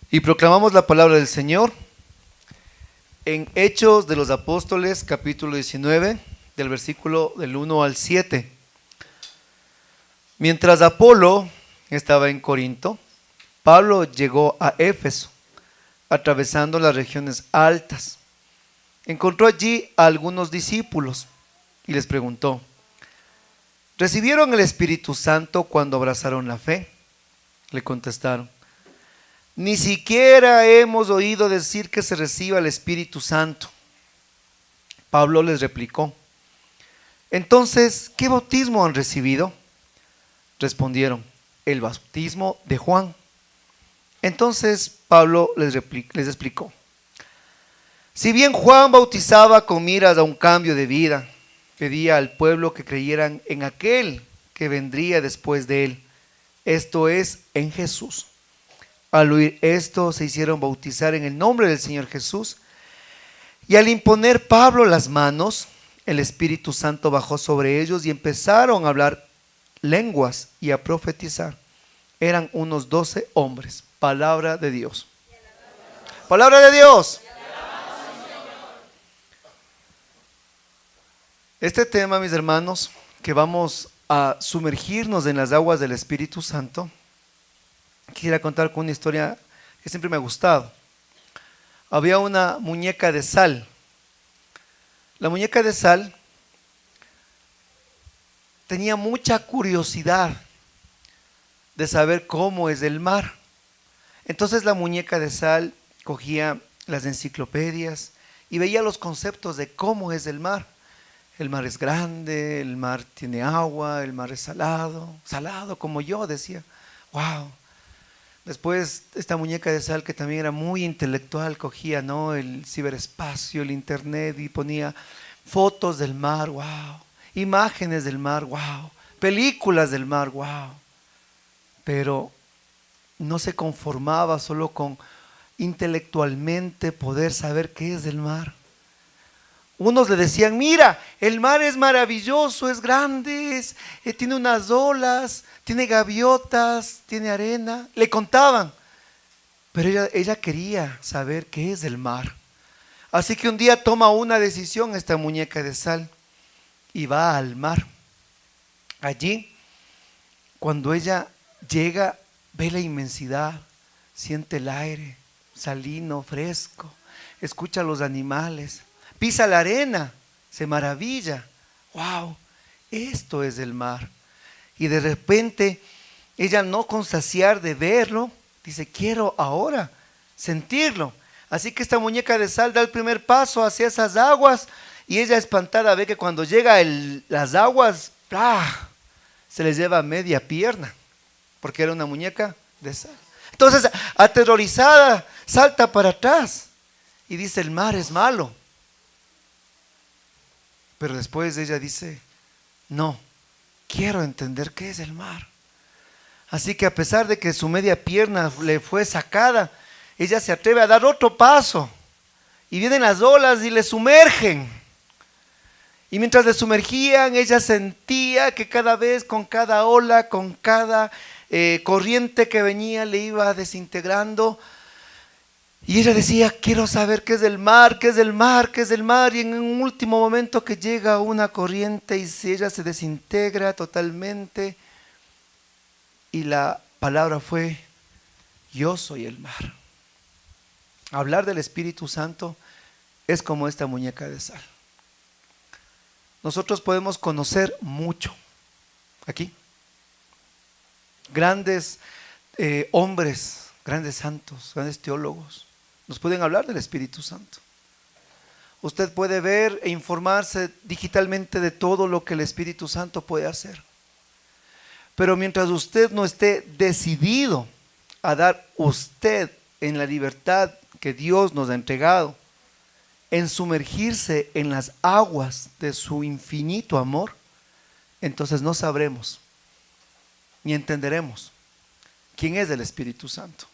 Y proclamamos la palabra del Señor en Hechos de los Apóstoles, capítulo 19, del versículo del 1 al 7. Mientras Apolo estaba en Corinto, Pablo llegó a Éfeso, atravesando las regiones altas. Encontró allí a algunos discípulos y les preguntó: ¿recibieron el Espíritu Santo cuando abrazaron la fe? Le contestaron: ni siquiera hemos oído decir que se reciba el Espíritu Santo. Pablo les replicó: entonces, ¿qué bautismo han recibido? Respondieron: el bautismo de Juan. Entonces Pablo les explicó: si bien Juan bautizaba con miras a un cambio de vida, pedía al pueblo que creyeran en aquel que vendría después de él, esto es, en Jesús. Al oír esto, se hicieron bautizar en el nombre del Señor Jesús, y al imponer Pablo las manos, el Espíritu Santo bajó sobre ellos y empezaron a hablar lenguas y a profetizar. Eran unos 12 hombres. Palabra de Dios. Palabra de Dios. Este tema, mis hermanos, que vamos a sumergirnos en las aguas del Espíritu Santo, quisiera contar con una historia que siempre me ha gustado. Había una muñeca de sal. La muñeca de sal tenía mucha curiosidad de saber cómo es el mar. Entonces la muñeca de sal cogía las enciclopedias y veía los conceptos de cómo es el mar. El mar es grande, el mar tiene agua, el mar es salado, salado como yo, decía. Wow. Después esta muñeca de sal, que también era muy intelectual, cogía, ¿no?, el ciberespacio, el internet, y ponía fotos del mar, wow, imágenes del mar, wow, películas del mar, wow. Pero no se conformaba solo con intelectualmente poder saber qué es el mar. Unos le decían: mira, el mar es maravilloso, es grande, tiene unas olas, tiene gaviotas, tiene arena. Le contaban, pero ella quería saber qué es el mar. Así que un día toma una decisión esta muñeca de sal y va al mar. Allí, cuando ella llega, ve la inmensidad, siente el aire salino, fresco, escucha a los animales, pisa la arena, se maravilla. Wow, esto es el mar. Y de repente ella, no con saciar de verlo, dice: quiero ahora sentirlo. Así que esta muñeca de sal da el primer paso hacia esas aguas, y ella, espantada, ve que cuando llega las aguas, ¡ah!, se les lleva media pierna, porque era una muñeca de sal. Entonces, aterrorizada, salta para atrás y dice: el mar es malo. Pero después ella dice: no, quiero entender qué es el mar. Así que, a pesar de que su media pierna le fue sacada, ella se atreve a dar otro paso, y vienen las olas y le sumergen. Y mientras le sumergían, ella sentía que cada vez, con cada ola, con cada corriente que venía, le iba desintegrando. Y ella decía: quiero saber qué es el mar, qué es el mar, qué es el mar. Y en un último momento, que llega una corriente y ella se desintegra totalmente. Y la palabra fue: yo soy el mar. Hablar del Espíritu Santo es como esta muñeca de sal. Nosotros podemos conocer mucho aquí. Grandes hombres, grandes santos, grandes teólogos nos pueden hablar del Espíritu Santo. Usted puede ver e informarse digitalmente de todo lo que el Espíritu Santo puede hacer. Pero mientras usted no esté decidido a dar usted, en la libertad que Dios nos ha entregado, en sumergirse en las aguas de su infinito amor, entonces no sabremos ni entenderemos quién es el Espíritu Santo.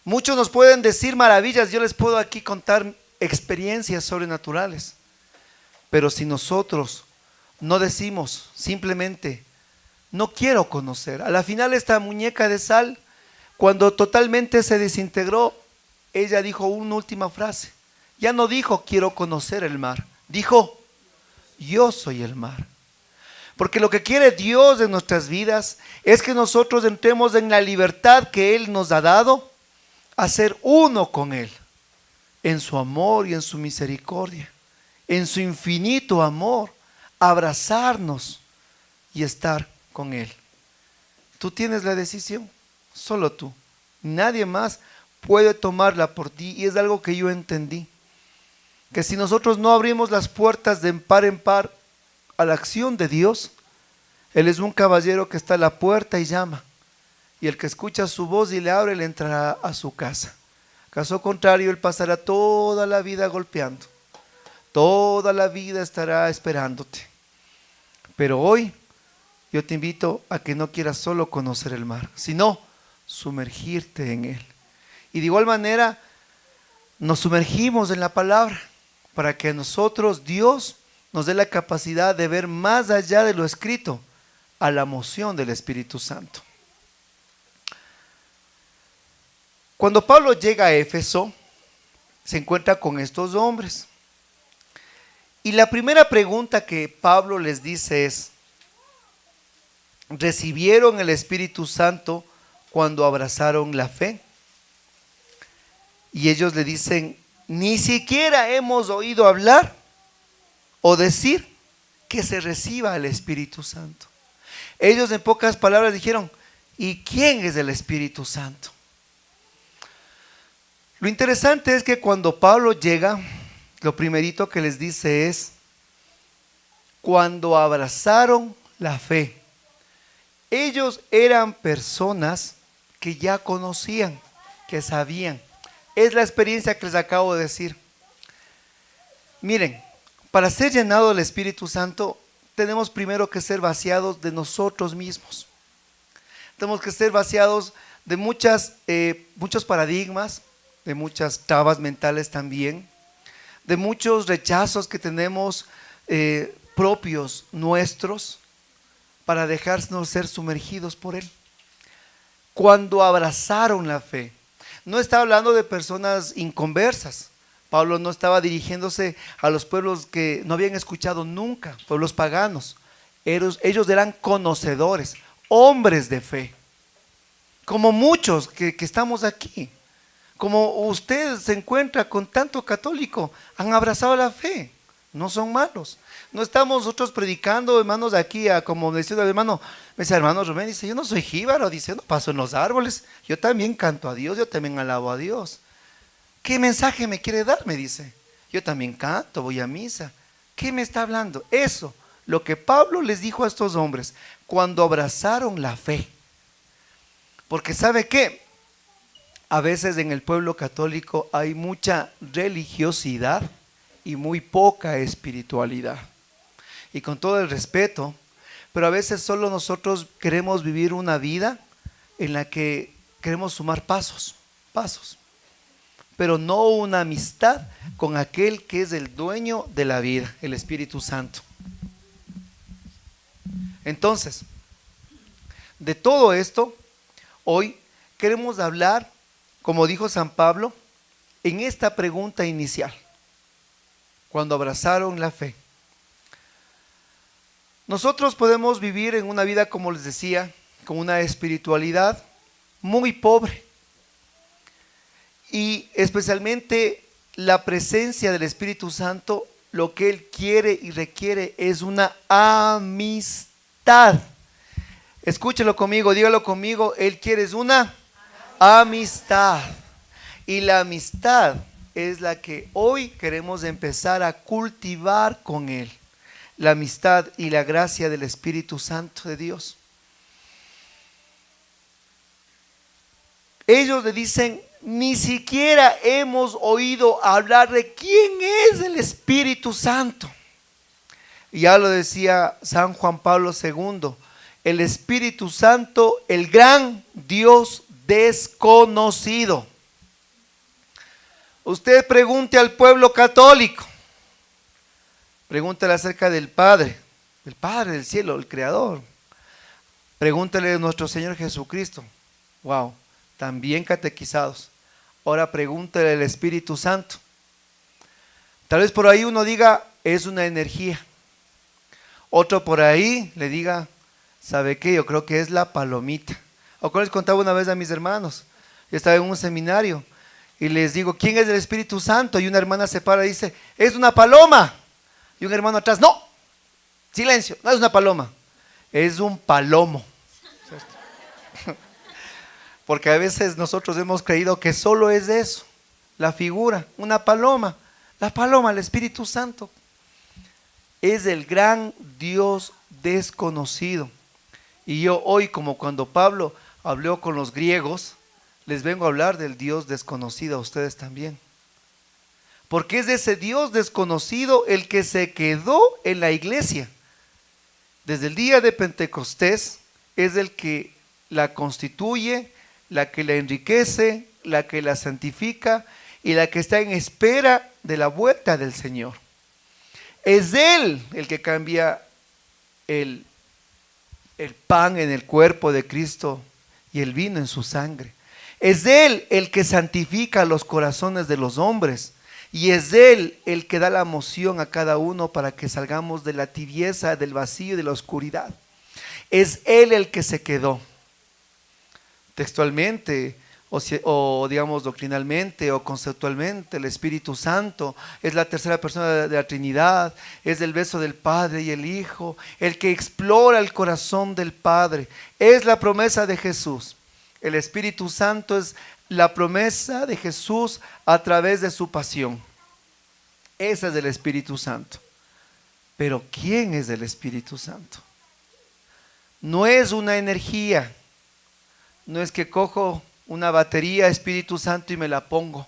Muchos nos pueden decir maravillas. Yo les puedo aquí contar experiencias sobrenaturales, pero si nosotros no decimos simplemente: no quiero conocer, a la final esta muñeca de sal Cuando totalmente se desintegró, ella dijo una última frase. Ya no dijo quiero conocer el mar, dijo yo soy el mar. Porque lo que quiere Dios de nuestras vidas es que nosotros entremos en la libertad que Él nos ha dado a ser uno con Él, en su amor y en su misericordia, en su infinito amor, abrazarnos y estar con Él. Tú tienes la decisión, solo tú. Nadie más puede tomarla por ti, y es algo que yo entendí. Que si nosotros no abrimos las puertas de par en par a la acción de Dios, Él es un caballero que está a la puerta y llama. Y el que escucha su voz y le abre, le entrará a su casa. Caso contrario, Él pasará toda la vida golpeando. Toda la vida estará esperándote. Pero hoy yo te invito a que no quieras solo conocer el mar, sino sumergirte en él. Y de igual manera nos sumergimos en la palabra para que a nosotros Dios nos dé la capacidad de ver más allá de lo escrito a la moción del Espíritu Santo. Cuando Pablo llega a Éfeso, se encuentra con estos hombres. Y la primera pregunta que Pablo les dice es: ¿recibieron el Espíritu Santo cuando abrazaron la fe? Y ellos le dicen: ni siquiera hemos oído hablar o decir que se reciba el Espíritu Santo. Ellos, en pocas palabras, dijeron: ¿y quién es el Espíritu Santo? Lo interesante es que cuando Pablo llega, lo primerito que les dice es: cuando abrazaron la fe. Ellos eran personas que ya conocían, que sabían. Es la experiencia que les acabo de decir. Miren, para ser llenado del Espíritu Santo, tenemos primero que ser vaciados de nosotros mismos. Tenemos que ser vaciados de muchos paradigmas, de muchas trabas mentales también, de muchos rechazos que tenemos propios nuestros, para dejarnos ser sumergidos por Él. Cuando abrazaron la fe, no está hablando de personas inconversas. Pablo no estaba dirigiéndose a los pueblos que no habían escuchado nunca, pueblos paganos. Ellos eran conocedores, hombres de fe, como muchos que estamos aquí. Como usted se encuentra con tanto católico, han abrazado la fe, no son malos. No estamos nosotros predicando, hermanos, de aquí, como decía el hermano, me dice hermano Rubén, dice: yo no soy jíbaro, dice, no paso en los árboles, yo también canto a Dios, yo también alabo a Dios. ¿Qué mensaje me quiere dar? Me dice. Yo también canto, voy a misa. ¿Qué me está hablando? Eso, lo que Pablo les dijo a estos hombres cuando abrazaron la fe. Porque ¿sabe qué? A veces en el pueblo católico hay mucha religiosidad y muy poca espiritualidad. Y con todo el respeto, pero a veces solo nosotros queremos vivir una vida en la que queremos sumar pasos, pero no una amistad con aquel que es el dueño de la vida, el Espíritu Santo. Entonces, de todo esto, hoy queremos hablar, como dijo San Pablo, en esta pregunta inicial, cuando abrazaron la fe. Nosotros podemos vivir en una vida, como les decía, con una espiritualidad muy pobre. Y especialmente la presencia del Espíritu Santo, lo que Él quiere y requiere es una amistad. Escúchelo conmigo, dígalo conmigo, Él quiere es una amistad. Y la amistad es la que hoy queremos empezar a cultivar con Él. La amistad y la gracia del Espíritu Santo de Dios. Ellos le dicen: ni siquiera hemos oído hablar de quién es el Espíritu Santo. Y ya lo decía San Juan Pablo II, el Espíritu Santo, el gran Dios desconocido. Usted pregunte al pueblo católico, pregúntale acerca del Padre, el Padre del cielo, el Creador. Pregúntale a nuestro Señor Jesucristo. Wow, también catequizados. Ahora pregúntele al Espíritu Santo. Tal vez por ahí uno diga, es una energía. Otro por ahí le diga, ¿sabe qué? Yo creo que es la palomita. ¿O como les contaba una vez a mis hermanos? Yo estaba en un seminario y les digo, ¿quién es el Espíritu Santo? Y una hermana se para y dice, es una paloma. Y un hermano atrás, no, silencio, no es una paloma, es un palomo. Porque a veces nosotros hemos creído que solo es eso, la figura, una paloma. La paloma, el Espíritu Santo, es el gran Dios desconocido. Y yo hoy, como cuando Pablo habló con los griegos, les vengo a hablar del Dios desconocido a ustedes también. Porque es ese Dios desconocido el que se quedó en la iglesia. Desde el día de Pentecostés es el que la constituye, la que la enriquece, la que la santifica y la que está en espera de la vuelta del Señor. Es Él el que cambia el pan en el cuerpo de Cristo y el vino en su sangre. Es Él el que santifica los corazones de los hombres. Y es Él el que da la moción a cada uno para que salgamos de la tibieza, del vacío y de la oscuridad. Es Él el que se quedó. Textualmente, o digamos doctrinalmente o conceptualmente, el Espíritu Santo es la tercera persona de la Trinidad, es el beso del Padre y el Hijo, el que explora el corazón del Padre, es la promesa de Jesús. El Espíritu Santo es la promesa de Jesús a través de su pasión. Ese es el Espíritu Santo. Pero ¿quién es el Espíritu Santo? No es una energía, no es que cojo una batería Espíritu Santo y me la pongo,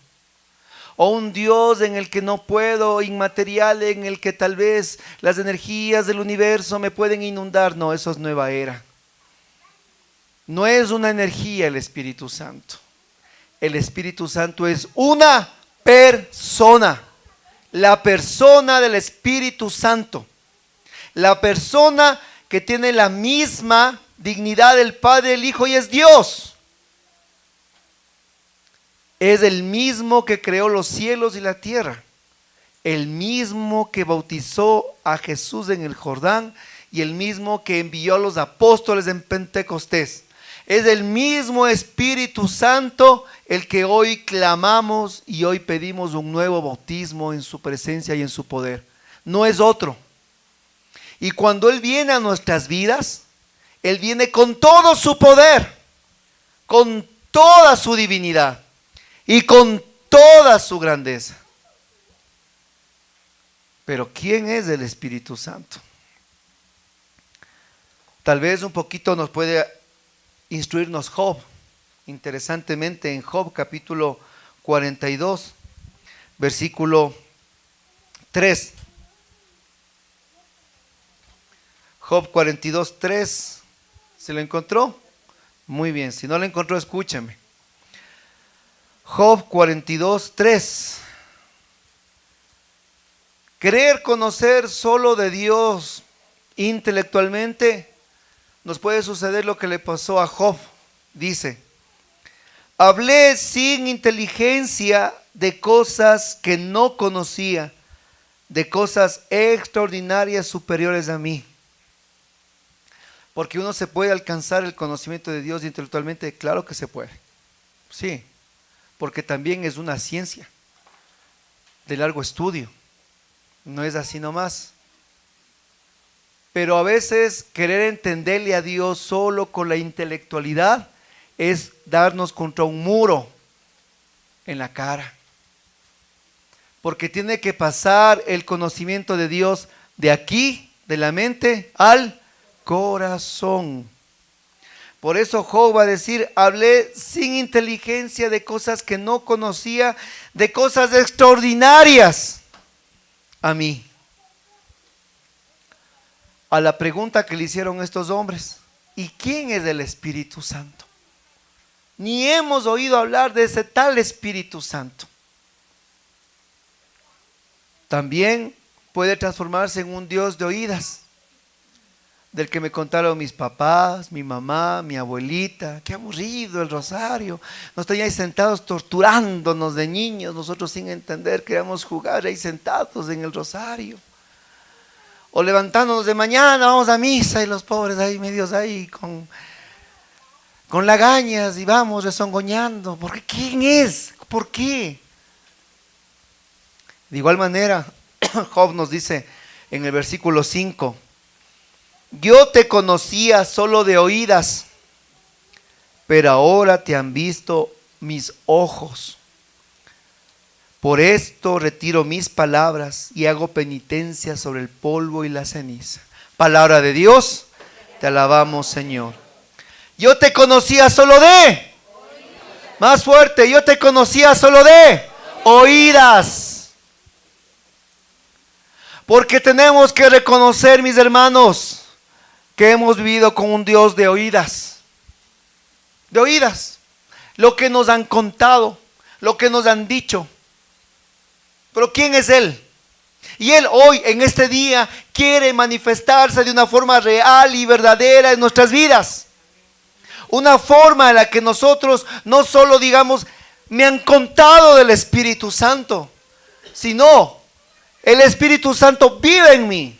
o un Dios en el que no puedo, inmaterial, en el que tal vez las energías del universo me pueden inundar. No, eso es nueva era. No es una energía el Espíritu Santo. El Espíritu Santo es una persona, la persona del Espíritu Santo, la persona que tiene la misma dignidad del Padre, el Hijo y es Dios. Es el mismo que creó los cielos y la tierra, el mismo que bautizó a Jesús en el Jordán y el mismo que envió a los apóstoles en Pentecostés. Es el mismo Espíritu Santo el que hoy clamamos y hoy pedimos un nuevo bautismo en su presencia y en su poder. No es otro. Y cuando Él viene a nuestras vidas, Él viene con todo su poder, con toda su divinidad y con toda su grandeza. Pero ¿quién es el Espíritu Santo? Tal vez un poquito nos puede instruirnos Job. Interesantemente, en Job capítulo 42, versículo 3. Job 42, 3. ¿Se lo encontró? Muy bien, si no lo encontró, escúchame. Job 42, 3. Creer conocer solo de Dios intelectualmente, nos puede suceder lo que le pasó a Job. Dice, hablé sin inteligencia de cosas que no conocía, de cosas extraordinarias superiores a mí. Porque uno se puede alcanzar el conocimiento de Dios intelectualmente, claro que se puede. Sí, porque también es una ciencia de largo estudio. No es así nomás. Pero a veces querer entenderle a Dios solo con la intelectualidad es darnos contra un muro en la cara. Porque tiene que pasar el conocimiento de Dios de aquí, de la mente, al corazón. Por eso Job va a decir, hablé sin inteligencia de cosas que no conocía, de cosas extraordinarias a mí. A la pregunta que le hicieron estos hombres, ¿y quién es el Espíritu Santo? Ni hemos oído hablar de ese tal Espíritu Santo. También puede transformarse en un Dios de oídas. del que me contaron mis papás, mi mamá, mi abuelita. Qué aburrido el rosario. Nos tenían ahí sentados torturándonos de niños, nosotros sin entender, queríamos jugar ahí sentados en el rosario. O levantándonos de mañana, vamos a misa, y los pobres ahí medios ahí con lagañas y vamos rezongoñando. ¿Por qué? ¿Quién es? ¿Por qué? De igual manera, Job nos dice en el versículo 5, yo te conocía solo de oídas, pero ahora te han visto mis ojos. Por esto retiro mis palabras y hago penitencia sobre el polvo y la ceniza. Palabra de Dios, te alabamos, Señor. Yo te conocía solo de, más fuerte, yo te conocía solo de oídas. Porque tenemos que reconocer, mis hermanos, que hemos vivido con un Dios de oídas. De oídas. Lo que nos han contado, lo que nos han dicho. Pero ¿quién es Él? Y Él hoy, en este día, quiere manifestarse de una forma real y verdadera en nuestras vidas. Una forma en la que nosotros no solo digamos, me han contado del Espíritu Santo, sino el Espíritu Santo vive en mí.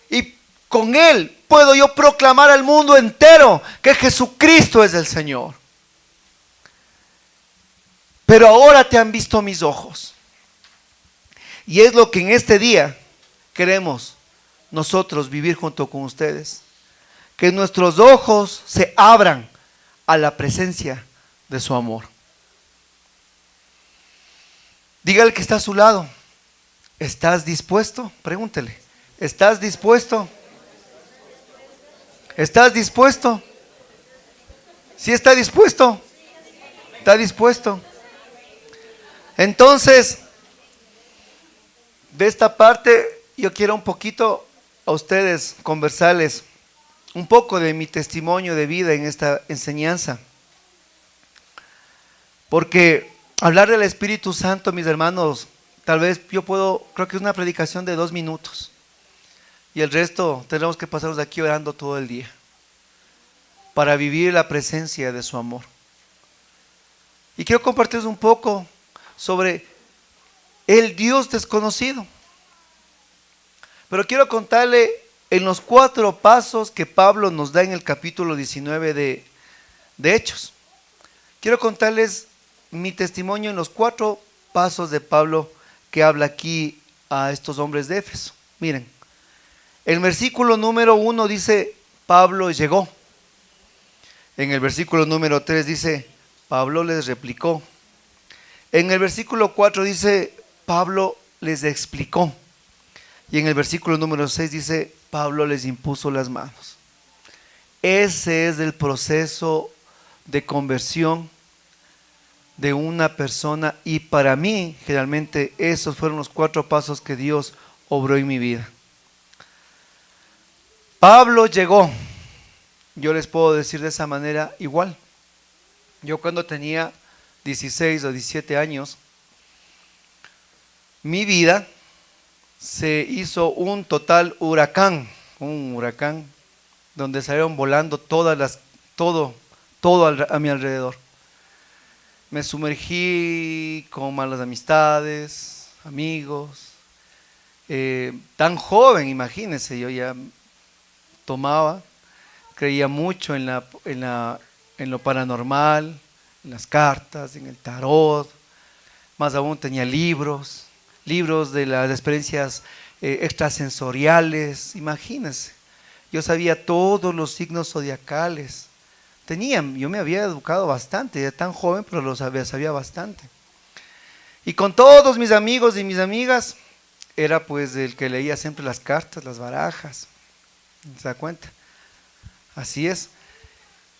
Y con Él puedo yo proclamar al mundo entero que Jesucristo es el Señor. Pero ahora te han visto mis ojos. Y es lo que en este día queremos nosotros vivir junto con ustedes. Que nuestros ojos se abran a la presencia de su amor. Diga al que está a su lado, ¿estás dispuesto? Pregúntele, ¿estás dispuesto? ¿Estás dispuesto? ¿Sí está dispuesto? ¿Está dispuesto? Entonces, de esta parte yo quiero un poquito a ustedes conversarles un poco de mi testimonio de vida en esta enseñanza. Porque hablar del Espíritu Santo, mis hermanos, tal vez creo que es una predicación de 2 minutos. Y el resto tendremos que pasarnos aquí orando todo el día para vivir la presencia de su amor. Y quiero compartirles un poco sobre el Dios desconocido. Pero quiero contarle en los 4 pasos que Pablo nos da en el capítulo 19 de Hechos. Quiero contarles mi testimonio en los 4 pasos de Pablo que habla aquí a estos hombres de Éfeso. Miren, el versículo número 1 dice, Pablo llegó. En el versículo número 3 dice, Pablo les replicó. En el versículo 4 dice, Pablo les explicó. Y en el versículo número 6 dice, Pablo les impuso las manos. Ese es el proceso de conversión de una persona, y para mí, generalmente, esos fueron los 4 pasos que Dios obró en mi vida. Pablo llegó. Yo les puedo decir de esa manera igual. Yo cuando tenía 16 o 17 años, mi vida se hizo un total huracán, donde salieron volando todo a mi alrededor. Me sumergí con malas amistades, amigos, tan joven, imagínense, yo ya tomaba, creía mucho en lo paranormal, en las cartas, en el tarot, más aún tenía libros de las experiencias extrasensoriales, imagínense, yo sabía todos los signos zodiacales. Yo me había educado bastante, era tan joven, pero lo sabía bastante. Y con todos mis amigos y mis amigas, era pues el que leía siempre las cartas, las barajas. ¿Se da cuenta? Así es.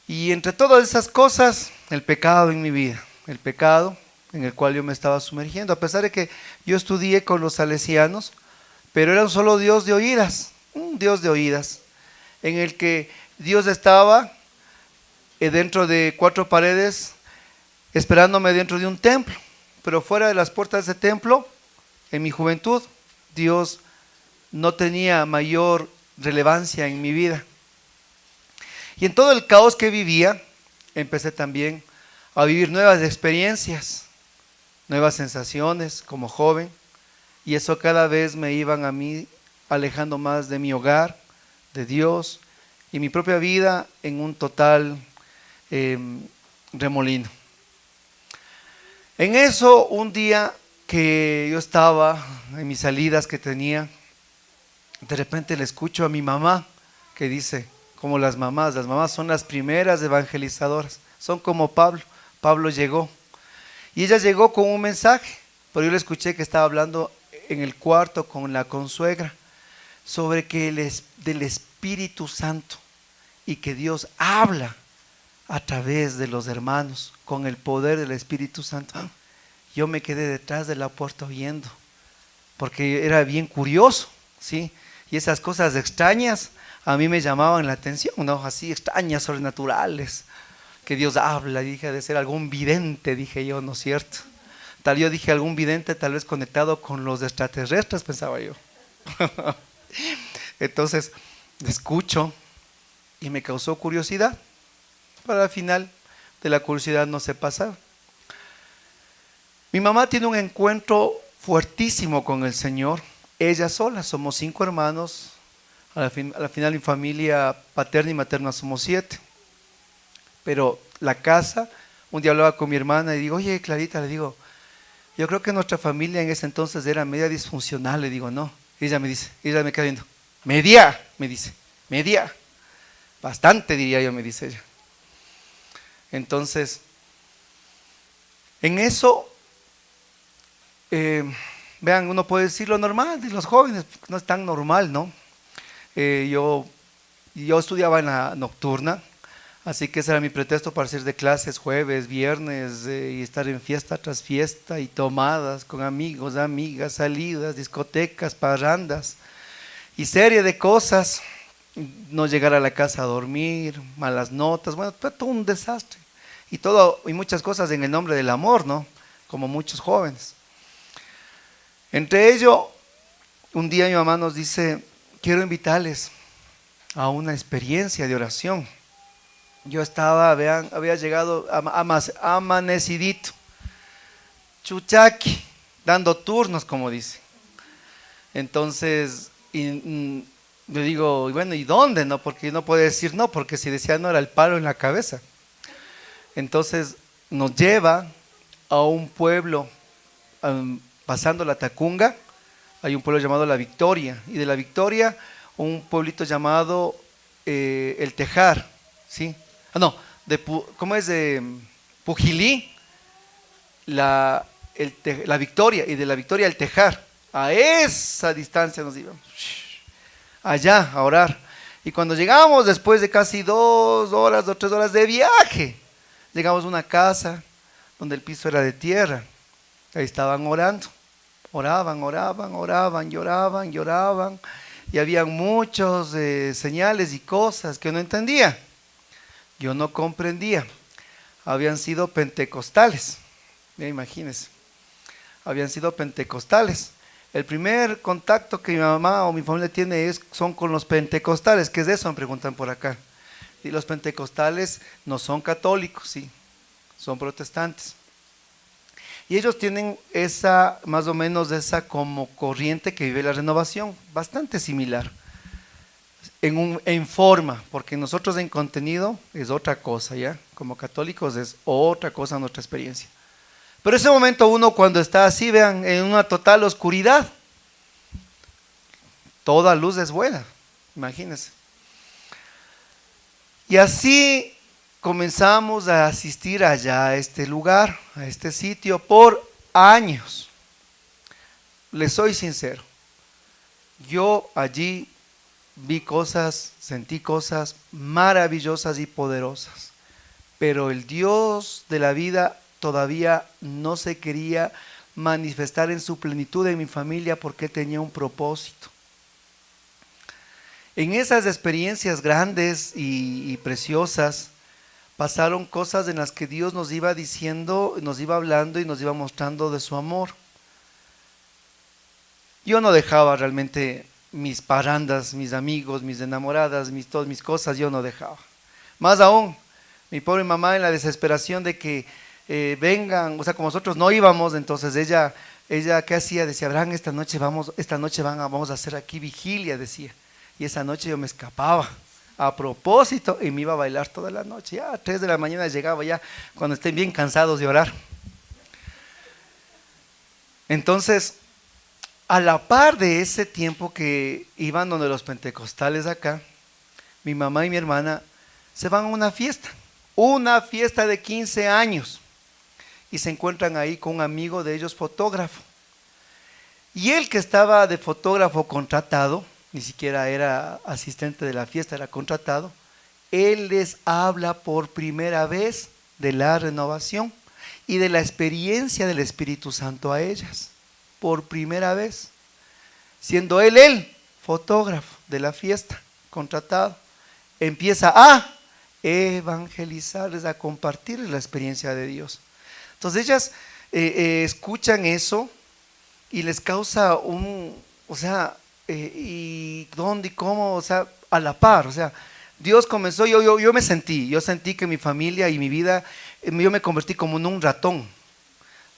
Y entre todas esas cosas, el pecado en mi vida, el pecado en el cual yo me estaba sumergiendo. A pesar de que yo estudié con los salesianos, pero era un solo Dios de oídas, un Dios de oídas, en el que Dios estaba dentro de 4 paredes, esperándome dentro de un templo, pero fuera de las puertas de templo, en mi juventud, Dios no tenía mayor relevancia en mi vida. Y en todo el caos que vivía, empecé también a vivir nuevas experiencias, nuevas sensaciones como joven, y eso cada vez me iban a mí alejando más de mi hogar, de Dios, y mi propia vida en un total remolino. En eso, un día que yo estaba en mis salidas que tenía, de repente le escucho a mi mamá que dice, como las mamás son las primeras evangelizadoras, son como Pablo. Pablo llegó y ella llegó con un mensaje, pero yo le escuché que estaba hablando en el cuarto con la consuegra sobre que del Espíritu Santo y que Dios habla a través de los hermanos con el poder del Espíritu Santo. Yo me quedé detrás de la puerta oyendo, porque era bien curioso, ¿sí? Y esas cosas extrañas a mí me llamaban la atención, ¿no? Así extrañas, sobrenaturales, que Dios habla. Y dije, de ser algún vidente, dije yo, ¿no es cierto? Yo dije, algún vidente tal vez conectado con los extraterrestres, pensaba yo. Entonces, escucho y me causó curiosidad. Para al final de la curiosidad no se pasa. Mi mamá tiene un encuentro fuertísimo con el Señor, ella sola. Somos 5 hermanos, a la final mi familia paterna y materna somos 7. Pero la casa, un día hablaba con mi hermana y digo, oye Clarita, le digo, yo creo que nuestra familia en ese entonces era media disfuncional. Le digo, no. Y ella me dice, ella me queda viendo, media, me dice, media, bastante diría yo, me dice ella. Entonces, en eso, vean, uno puede decir lo normal de los jóvenes, no es tan normal, ¿no? Yo estudiaba en la nocturna, así que ese era mi pretexto para hacer de clases jueves, viernes, y estar en fiesta tras fiesta y tomadas con amigos, amigas, salidas, discotecas, parrandas y serie de cosas. No llegar a la casa a dormir, malas notas, bueno, todo un desastre. Y muchas cosas en el nombre del amor, ¿no? Como muchos jóvenes. Entre ello, un día mi mamá nos dice, quiero invitarles a una experiencia de oración. Yo estaba, vean, había llegado amanecidito, chuchaqui, dando turnos, como dice. Entonces, le digo, bueno, ¿y dónde? No, porque no puede decir no, porque si decía no era el palo en la cabeza. Entonces nos lleva a un pueblo, pasando la Tacunga, hay un pueblo llamado La Victoria, y de La Victoria un pueblito llamado El Tejar, ¿sí? ¿Cómo es? De Pujilí, la Victoria, y de La Victoria al Tejar, a esa distancia nos íbamos, allá a orar. Y cuando llegamos, después de casi 2 horas o 3 horas de viaje, llegamos a una casa donde el piso era de tierra. Ahí estaban orando, oraban, lloraban, y habían muchos señales y cosas que no entendía. Yo no comprendía. Habían sido pentecostales, imagínense, habían sido pentecostales. El primer contacto que mi mamá o mi familia tiene son con los pentecostales. ¿Qué es eso? Me preguntan por acá. Y los pentecostales no son católicos, sí, son protestantes. Y ellos tienen más o menos esa como corriente que vive la renovación, bastante similar, en forma, porque nosotros en contenido es otra cosa, ¿ya? Como católicos es otra cosa nuestra experiencia. Pero ese momento uno cuando está así, vean, en una total oscuridad, toda luz es buena, imagínense. Y así comenzamos a asistir allá a este lugar, a este sitio, por años. Les soy sincero, yo allí vi cosas, sentí cosas maravillosas y poderosas, pero el Dios de la vida todavía no se quería manifestar en su plenitud en mi familia porque tenía un propósito. En esas experiencias grandes y preciosas pasaron cosas en las que Dios nos iba diciendo, nos iba hablando y nos iba mostrando de su amor. Yo no dejaba realmente mis parrandas, mis amigos, mis enamoradas, todas mis cosas, yo no dejaba. Más aún, mi pobre mamá en la desesperación de que vengan, o sea, como nosotros no íbamos, entonces ella ¿qué hacía? Decía, Abraham, esta noche vamos a hacer aquí vigilia, decía. Y esa noche yo me escapaba a propósito y me iba a bailar toda la noche. Ya a 3 de la mañana llegaba ya cuando estén bien cansados de orar. Entonces, a la par de ese tiempo que iban donde los pentecostales acá, mi mamá y mi hermana se van a una fiesta de 15 años. Y se encuentran ahí con un amigo de ellos, fotógrafo. Y él que estaba de fotógrafo contratado, ni siquiera era asistente de la fiesta, era contratado, él les habla por primera vez de la renovación y de la experiencia del Espíritu Santo a ellas. Por primera vez. Siendo él, fotógrafo de la fiesta, contratado, empieza a evangelizarles, a compartirles la experiencia de Dios. Entonces ellas escuchan eso y les causa y dónde y cómo, o sea, a la par, o sea, Dios comenzó, yo sentí que mi familia y mi vida, yo me convertí como en un ratón.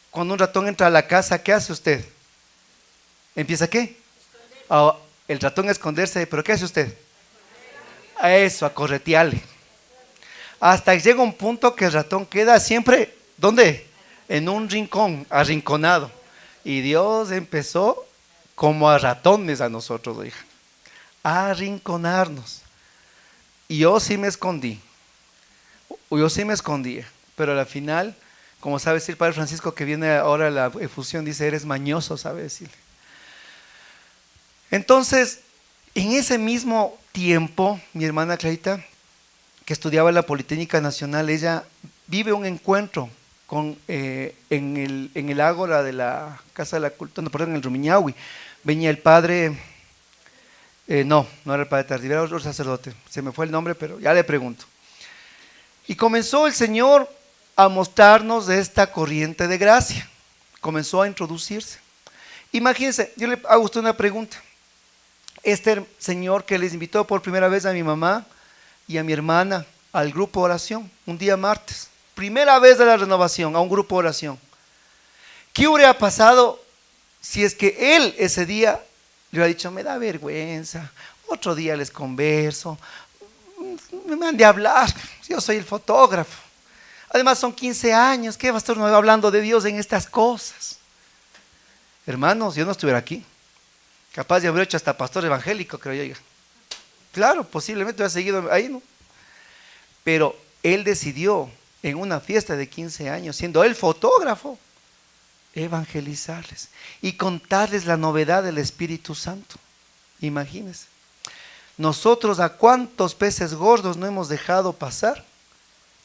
Cuando un ratón entra a la casa, ¿qué hace usted? ¿Empieza qué? El ratón a esconderse, pero ¿qué hace usted? A eso, a corretearle. Hasta que llega un punto que el ratón queda siempre, ¿dónde? En un rincón, arrinconado. Y Dios empezó como a ratones a nosotros, hija, a arrinconarnos. Y yo sí me escondía, pero al final, como sabe decir el Padre Francisco que viene ahora a la efusión, dice, eres mañoso, sabe decirle. Entonces, en ese mismo tiempo, mi hermana Clarita, que estudiaba en la Politécnica Nacional, ella vive un encuentro en el ágora de la Casa de la Cultura, en el Rumiñahui. Venía el padre, no era el padre Tardí, era otro sacerdote, se me fue el nombre, pero ya le pregunto. Y comenzó el Señor a mostrarnos de esta corriente de gracia, comenzó a introducirse. Imagínense, yo le hago a usted una pregunta. Este señor que les invitó por primera vez a mi mamá y a mi hermana al grupo de oración, un día martes, primera vez de la renovación, a un grupo de oración. ¿Qué hubiera pasado si es que él ese día le hubiera dicho, me da vergüenza, otro día les converso, me han de hablar, yo soy el fotógrafo, además son 15 años, ¿qué va a estar hablando de Dios en estas cosas? Hermanos, yo no estuviera aquí, capaz de haber hecho hasta pastor evangélico, creo yo. Claro, posiblemente hubiera seguido ahí, ¿no? Pero él decidió en una fiesta de 15 años, siendo él fotógrafo, evangelizarles y contarles la novedad del Espíritu Santo. Imagínense, nosotros a cuántos peces gordos no hemos dejado pasar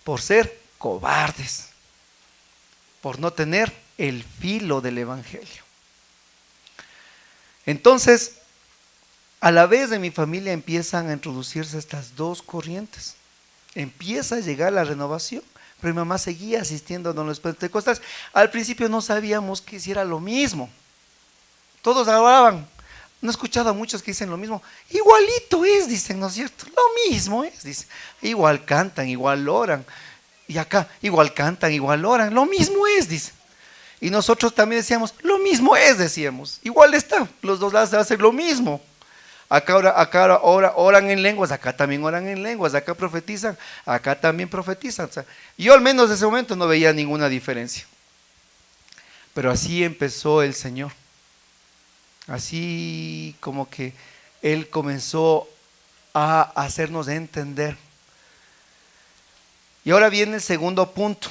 por ser cobardes, por no tener el filo del Evangelio. Entonces, a la vez de mi familia empiezan a introducirse estas dos corrientes. Empieza a llegar la renovación, pero mi mamá seguía asistiendo a los pentecostales. Al principio no sabíamos que hiciera lo mismo. Todos hablaban. No he escuchado a muchos que dicen lo mismo. Igualito es, dicen, ¿no es cierto? Lo mismo es, dicen. Igual cantan, igual oran. Y acá, igual cantan, igual oran. Lo mismo es, dicen. Y nosotros también decíamos, lo mismo es, decíamos. Igual está, los dos lados hacen lo mismo. Acá oran en lenguas, acá también oran en lenguas, acá profetizan, acá también profetizan. O sea, yo al menos en ese momento no veía ninguna diferencia. Pero así empezó el Señor. Así como que Él comenzó a hacernos entender. Y ahora viene el segundo punto.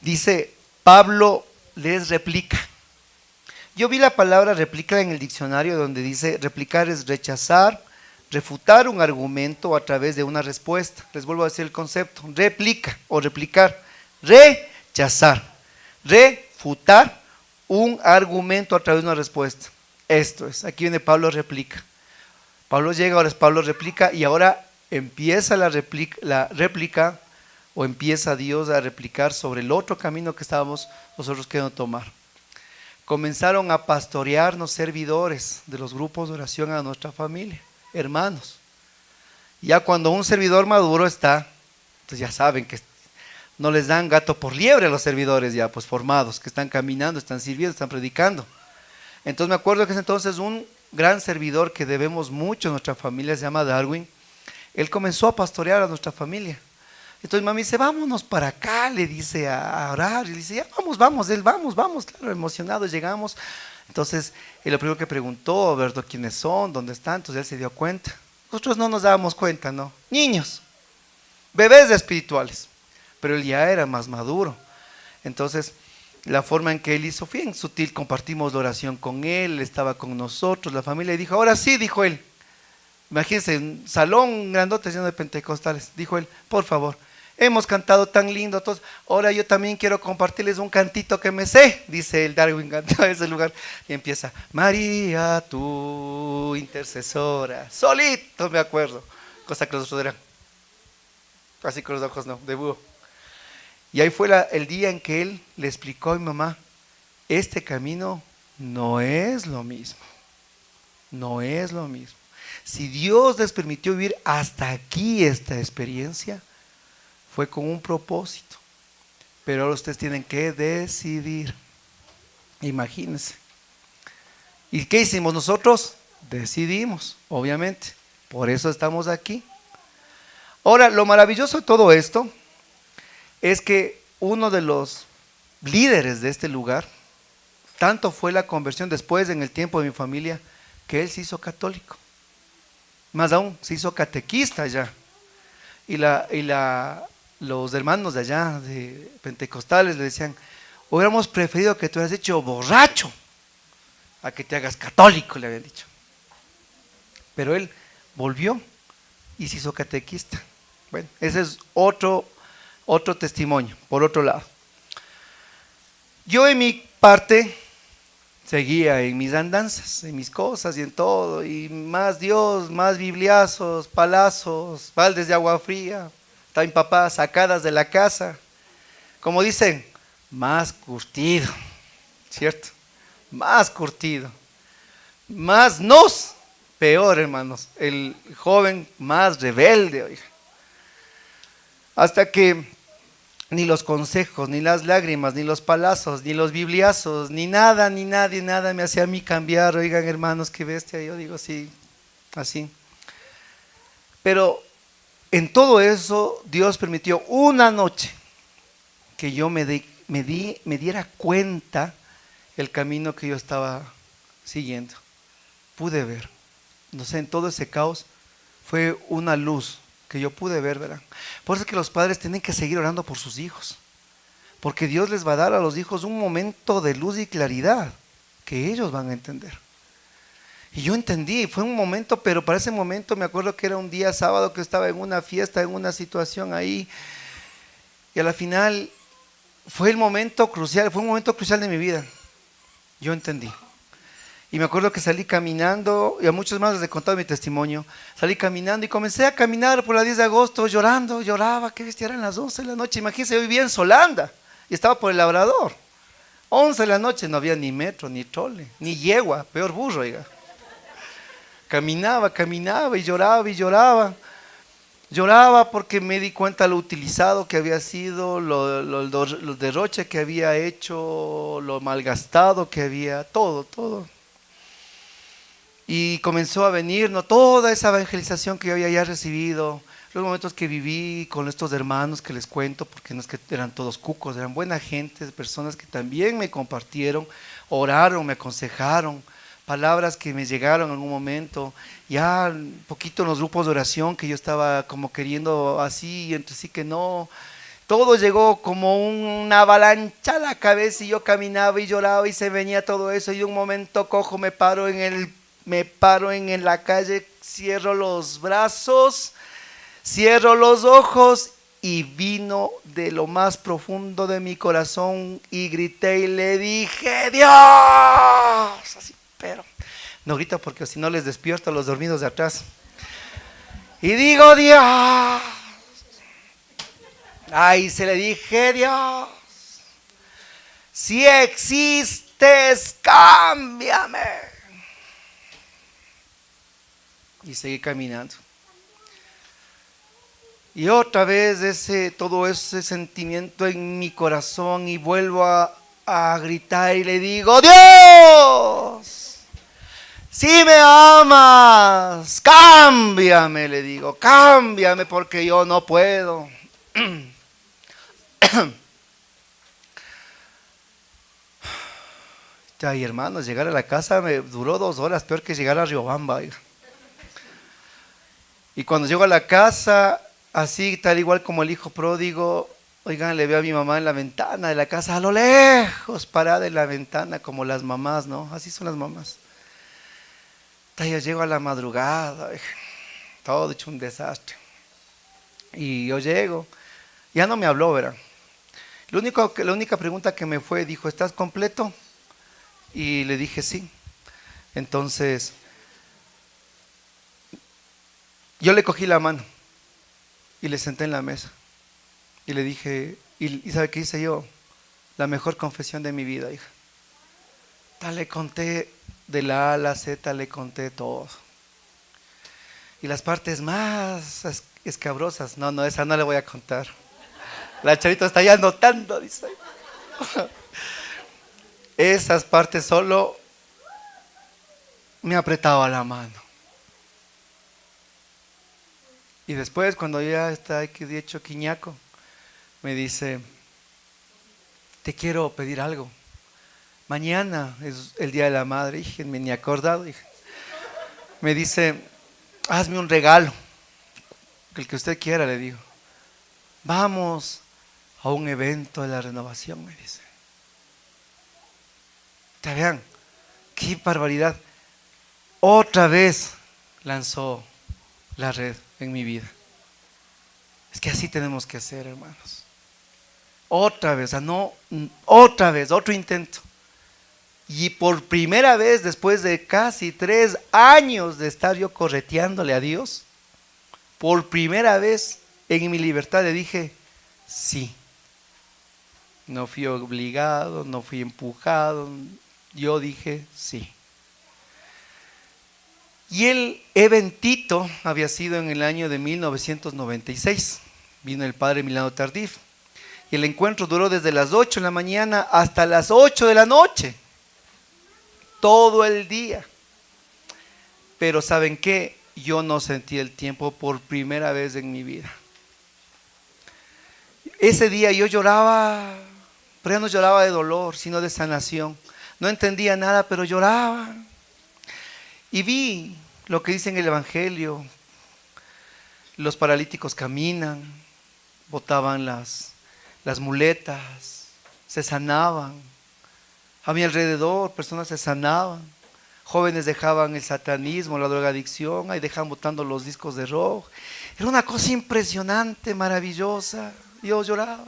Dice, Pablo les replica. Yo vi la palabra replicar en el diccionario donde dice replicar es rechazar, refutar un argumento a través de una respuesta. Les vuelvo a decir el concepto, replica o replicar, rechazar, refutar un argumento a través de una respuesta. Esto es, aquí viene Pablo replica. Pablo llega, ahora es Pablo replica y ahora empieza la réplica o empieza Dios a replicar sobre el otro camino que estábamos nosotros queriendo tomar. comenzaron a pastorearnos servidores de los grupos de oración a nuestra familia, hermanos. Ya cuando un servidor maduro está, entonces ya saben que no les dan gato por liebre a los servidores ya pues formados, que están caminando, están sirviendo, están predicando. Entonces me acuerdo que entonces un gran servidor que debemos mucho a nuestra familia, se llama Darwin, él comenzó a pastorear a nuestra familia. Entonces mami dice, vámonos para acá, le dice a orar, y le dice, ya vamos, él vamos, claro, emocionados llegamos. Entonces él lo primero que preguntó, a ver quiénes son, dónde están, entonces él se dio cuenta. Nosotros no nos dábamos cuenta, ¿no? Niños, bebés espirituales, pero él ya era más maduro. Entonces la forma en que él hizo, bien sutil, compartimos la oración con él estaba con nosotros, la familia, y dijo, ahora sí, dijo él, imagínense, un salón grandote lleno de pentecostales, dijo él, por favor, hemos cantado tan lindo todos, ahora yo también quiero compartirles un cantito que me sé, dice el Darwin, cantó a ese lugar, y empieza, María, tu intercesora, solito me acuerdo, cosa que los otros eran, así con los ojos no, de búho. Y ahí fue el día en que él le explicó a mi mamá, este camino no es lo mismo, no es lo mismo. Si Dios les permitió vivir hasta aquí esta experiencia, fue con un propósito. Pero ahora ustedes tienen que decidir. Imagínense. ¿Y qué hicimos nosotros? Decidimos, obviamente. Por eso estamos aquí. Ahora, lo maravilloso de todo esto es que uno de los líderes de este lugar, tanto fue la conversión después en el tiempo de mi familia, que él se hizo católico. Más aún, se hizo catequista ya. Y los hermanos de allá, de pentecostales, le decían, hubiéramos preferido que te hubieras hecho borracho a que te hagas católico, le habían dicho. Pero él volvió y se hizo catequista. Bueno, ese es otro testimonio, por otro lado. Yo en mi parte seguía en mis andanzas, en mis cosas y en todo, y más Dios, más bibliazos, palazos, baldes de agua fría, también papá, sacadas de la casa, como dicen, más curtido, ¿cierto? Más curtido, más nos, peor hermanos, el joven más rebelde, oiga. Hasta que ni los consejos, ni las lágrimas, ni los palazos, ni los bibliazos, ni nada, ni nadie, nada me hacía a mí cambiar. Oigan hermanos, qué bestia, yo digo sí, así. Pero en todo eso Dios permitió una noche que yo me diera cuenta el camino que yo estaba siguiendo. Pude ver, no sé, en todo ese caos fue una luz que yo pude ver, ¿verdad? Por eso es que los padres tienen que seguir orando por sus hijos, porque Dios les va a dar a los hijos un momento de luz y claridad que ellos van a entender. Y yo entendí, fue un momento, pero para ese momento me acuerdo que era un día sábado que estaba en una fiesta, en una situación ahí, y a la final fue el momento crucial, fue un momento crucial de mi vida. Yo entendí. Y me acuerdo que salí caminando, y a muchos más les he contado mi testimonio, salí caminando y comencé a caminar por la 10 de agosto, lloraba, qué bestia, eran las 11 de la noche, imagínense, yo vivía en Solanda, y estaba por el Labrador, 11 de la noche, no había ni metro, ni trole, ni yegua, peor burro, oiga. Caminaba y lloraba porque me di cuenta lo utilizado que había sido, lo derroche que había hecho, lo malgastado que había, todo. Y comenzó a venir, ¿no?, toda esa evangelización que yo había ya recibido, los momentos que viví con estos hermanos que les cuento, porque no es que eran todos cucos, eran buena gente, personas que también me compartieron, oraron, me aconsejaron, palabras que me llegaron en un momento, ya un poquito en los grupos de oración que yo estaba como queriendo así, y entre sí que no, todo llegó como una avalancha a la cabeza y yo caminaba y lloraba y se venía todo eso y de un momento cojo, me paro en la calle, cierro los brazos, cierro los ojos y vino de lo más profundo de mi corazón y grité y le dije, Dios, así, pero no grito porque si no les despierto a los dormidos de atrás. Y digo, Dios, ahí se le dije, Dios, si existe estés, cámbiame. Y seguí caminando. Y otra vez todo ese sentimiento en mi corazón, y vuelvo a gritar y le digo: Dios, si me amas, cámbiame, le digo, cámbiame porque yo no puedo. Ay, hermanos, llegar a la casa me duró 2 horas, peor que llegar a Riobamba. Oiga. Y cuando llego a la casa, así tal igual como el hijo pródigo, oigan, le veo a mi mamá en la ventana de la casa, a lo lejos, parada en la ventana, como las mamás, ¿no? Así son las mamás. Yo llego a la madrugada, oiga, todo hecho un desastre. Y yo llego, ya no me habló, ¿verdad? La única pregunta que me fue, dijo: ¿estás completo? Y le dije sí. Entonces, yo le cogí la mano y le senté en la mesa. Y le dije, ¿y sabe qué hice yo? La mejor confesión de mi vida, hija. Le conté de la A a la Z, le conté todo. Y las partes más escabrosas, no, esa no le voy a contar. La chavita está ya anotando, dice. Esas partes solo me apretaba la mano. Y después, cuando ya está aquí hecho quiñaco, me dice: te quiero pedir algo. Mañana es el Día de la Madre. Dije, ni acordado. Dije. Me dice: hazme un regalo, el que usted quiera, le digo. Vamos a un evento de la renovación, me dice. Te vean, qué barbaridad. Otra vez lanzó la red en mi vida. Es que así tenemos que hacer, hermanos. Otra vez, otra vez, otro intento. Y por primera vez, después de casi 3 años de estar yo correteándole a Dios, por primera vez en mi libertad le dije sí. No fui obligado, no fui empujado, yo dije sí. Y el eventito había sido en el año de 1996. Vino el padre Milano Tardif. Y el encuentro duró desde las 8 de la mañana hasta las 8 de la noche. Todo el día. Pero ¿saben qué? Yo no sentí el tiempo por primera vez en mi vida. Ese día yo lloraba, pero ya no lloraba de dolor, sino de sanación. No entendía nada, pero lloraba. Y vi lo que dice en el Evangelio: los paralíticos caminan, botaban las muletas, se sanaban. A mi alrededor personas se sanaban, jóvenes dejaban el satanismo, la drogadicción, ahí dejaban botando los discos de rock. Era una cosa impresionante, maravillosa. Yo lloraba.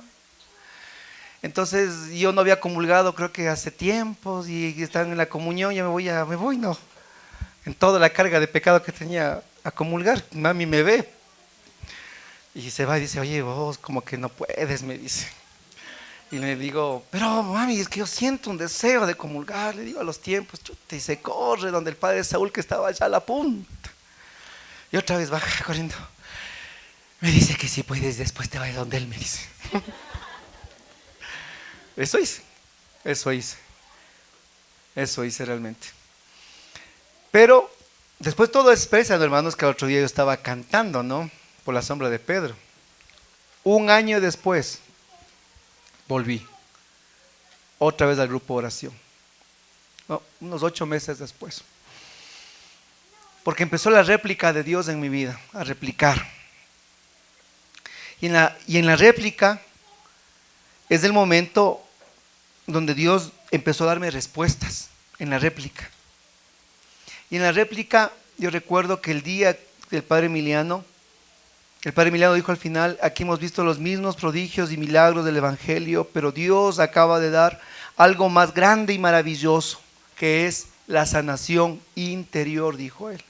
Entonces yo no había comulgado, creo que hace tiempos, y estaba en la comunión, ya me voy, no. En toda la carga de pecado que tenía a comulgar, mami me ve. Y se va y dice: oye, vos como que no puedes, me dice. Y le digo: pero mami, es que yo siento un deseo de comulgar. Le digo a los tiempos, chuta, y se corre donde el padre Saúl, que estaba allá a la punta. Y otra vez baja corriendo. Me dice que si puedes, después te vayas donde él, me dice. Eso hice realmente. Pero después todo expresa, hermanos, que el otro día yo estaba cantando, ¿no? Por la sombra de Pedro. 1 año después volví otra vez al grupo de oración. No, unos 8 meses después. Porque empezó la réplica de Dios en mi vida, a replicar. Y en la réplica es el momento donde Dios empezó a darme respuestas, en la réplica. Y en la réplica yo recuerdo que el día del padre Emiliano dijo al final: aquí hemos visto los mismos prodigios y milagros del Evangelio, pero Dios acaba de dar algo más grande y maravilloso, que es la sanación interior, dijo él.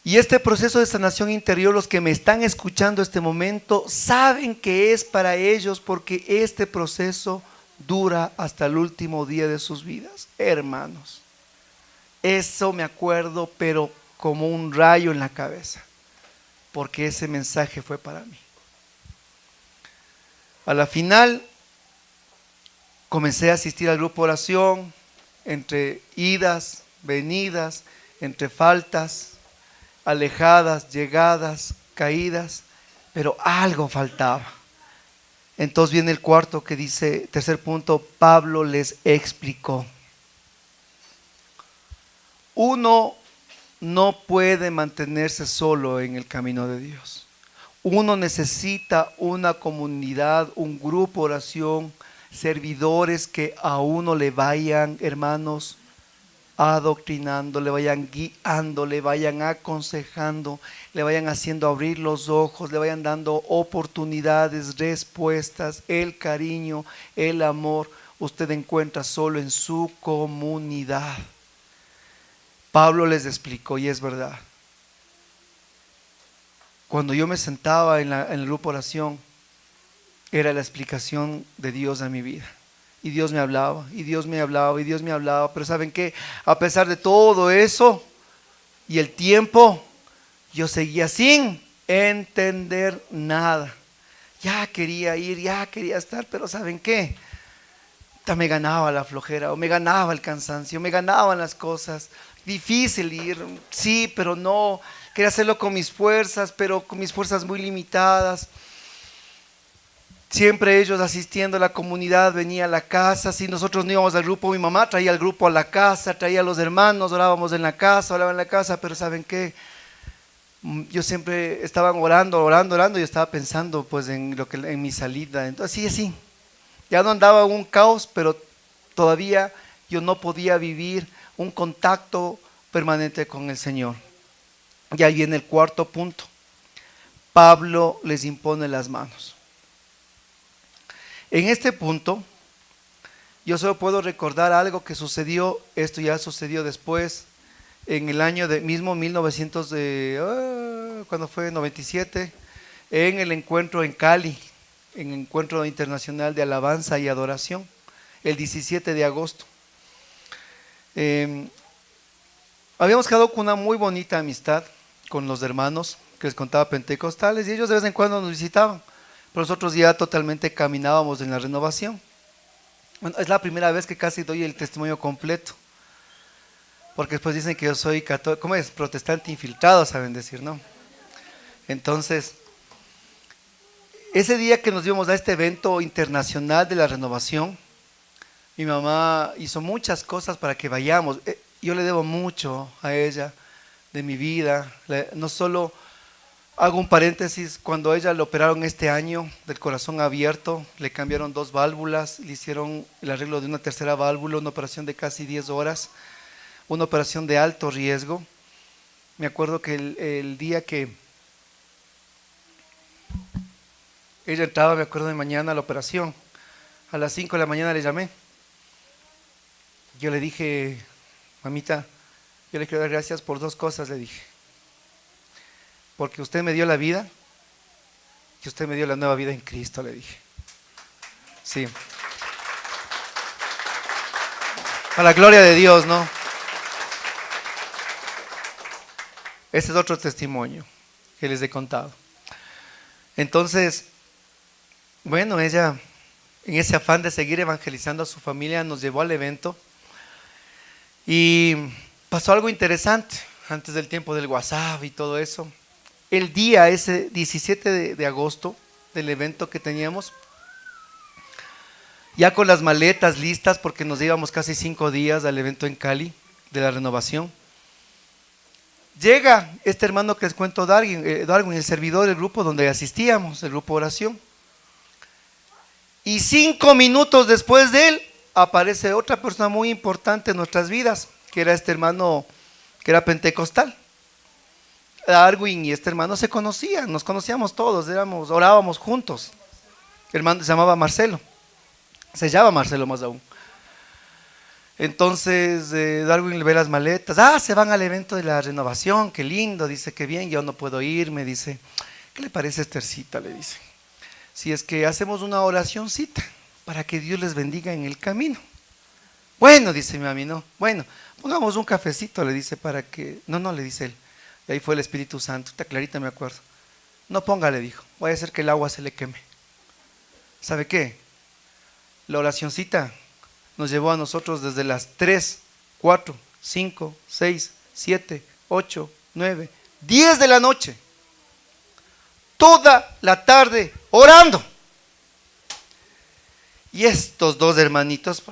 Y este proceso de sanación interior, los que me están escuchando este momento saben que es para ellos, porque este proceso dura hasta el último día de sus vidas. Hermanos, eso me acuerdo, pero como un rayo en la cabeza, porque ese mensaje fue para mí. A la final comencé a asistir al grupo de oración, entre idas, venidas, entre faltas, alejadas, llegadas, caídas, pero algo faltaba. Entonces viene el cuarto que dice, tercer punto, Pablo les explicó. Uno no puede mantenerse solo en el camino de Dios. Uno necesita una comunidad, un grupo de oración, servidores que a uno le vayan, hermanos, adoctrinando, le vayan guiando, le vayan aconsejando, le vayan haciendo abrir los ojos, le vayan dando oportunidades, respuestas, el cariño, el amor. Usted encuentra solo en su comunidad. Pablo les explicó, y es verdad. Cuando yo me sentaba en el grupo de oración, era la explicación de Dios a mi vida. Y Dios me hablaba, y Dios me hablaba, y Dios me hablaba. Pero ¿saben qué? A pesar de todo eso y el tiempo, yo seguía sin entender nada. Ya quería ir, ya quería estar, pero ¿saben qué? Me ganaba la flojera, o me ganaba el cansancio, me ganaban las cosas. Difícil ir, sí, pero no. Quería hacerlo con mis fuerzas, pero con mis fuerzas muy limitadas. Siempre ellos asistiendo a la comunidad, venía a la casa. Si nosotros no íbamos al grupo, mi mamá traía el grupo a la casa, traía a los hermanos, orábamos en la casa, oraban en la casa. Pero ¿saben qué? Yo siempre estaba orando, y estaba pensando pues en mi salida. Entonces sí, ya no andaba en un caos, pero todavía yo no podía vivir un contacto permanente con el Señor. Y ahí viene el cuarto punto. Pablo les impone las manos. En este punto, yo solo puedo recordar algo que sucedió. Esto ya sucedió después, en el año mismo 1900, cuando fue 97, en el encuentro en Cali, en el encuentro internacional de alabanza y adoración, el 17 de agosto. Habíamos quedado con una muy bonita amistad con los hermanos que les contaba pentecostales, y ellos de vez en cuando nos visitaban. Pero nosotros ya totalmente caminábamos en la renovación. Bueno, es la primera vez que casi doy el testimonio completo, porque después dicen que yo soy católico, ¿cómo es? Protestante infiltrado, saben decir, ¿no? Entonces, ese día que nos íbamos a este evento internacional de la renovación, mi mamá hizo muchas cosas para que vayamos. Yo le debo mucho a ella de mi vida. No solo, hago un paréntesis, cuando a ella le operaron este año del corazón abierto, le cambiaron 2 válvulas, le hicieron el arreglo de una tercera válvula, una operación de casi 10 horas, una operación de alto riesgo. Me acuerdo que el día que ella entraba, me acuerdo de mañana a la operación, a las 5 de la mañana le llamé. Yo le dije, mamita, yo le quiero dar gracias por 2 cosas, le dije. Porque usted me dio la vida y usted me dio la nueva vida en Cristo, le dije. Sí. A la gloria de Dios, ¿no? Este es otro testimonio que les he contado. Entonces, bueno, ella, en ese afán de seguir evangelizando a su familia, nos llevó al evento. Y pasó algo interesante antes del tiempo del WhatsApp y todo eso. El día ese 17 de agosto del evento que teníamos, ya con las maletas listas, porque nos íbamos casi 5 días al evento en Cali de la renovación, llega este hermano que les cuento, Darwin, el servidor del grupo donde asistíamos, el grupo de oración. Y 5 minutos después de él aparece otra persona muy importante en nuestras vidas, que era este hermano que era pentecostal. Darwin y este hermano se conocían, nos conocíamos todos, orábamos juntos. El hermano se llamaba Marcelo, se llama Marcelo más aún. Entonces Darwin le ve las maletas, se van al evento de la renovación, qué lindo, dice, qué bien, yo no puedo ir, me dice, ¿qué le parece Estercita? Le dice, si es que hacemos una oracioncita, para que Dios les bendiga en el camino. Bueno, dice mi mami, no. Bueno, pongamos un cafecito, le dice, para que... No, le dice él. Y ahí fue el Espíritu Santo, está clarita, me acuerdo. No ponga, le dijo, voy a hacer que el agua se le queme. ¿Sabe qué? La oracioncita nos llevó a nosotros desde las 3, 4, 5, 6, 7, 8, 9, 10 de la noche. Toda la tarde orando. Y estos dos hermanitos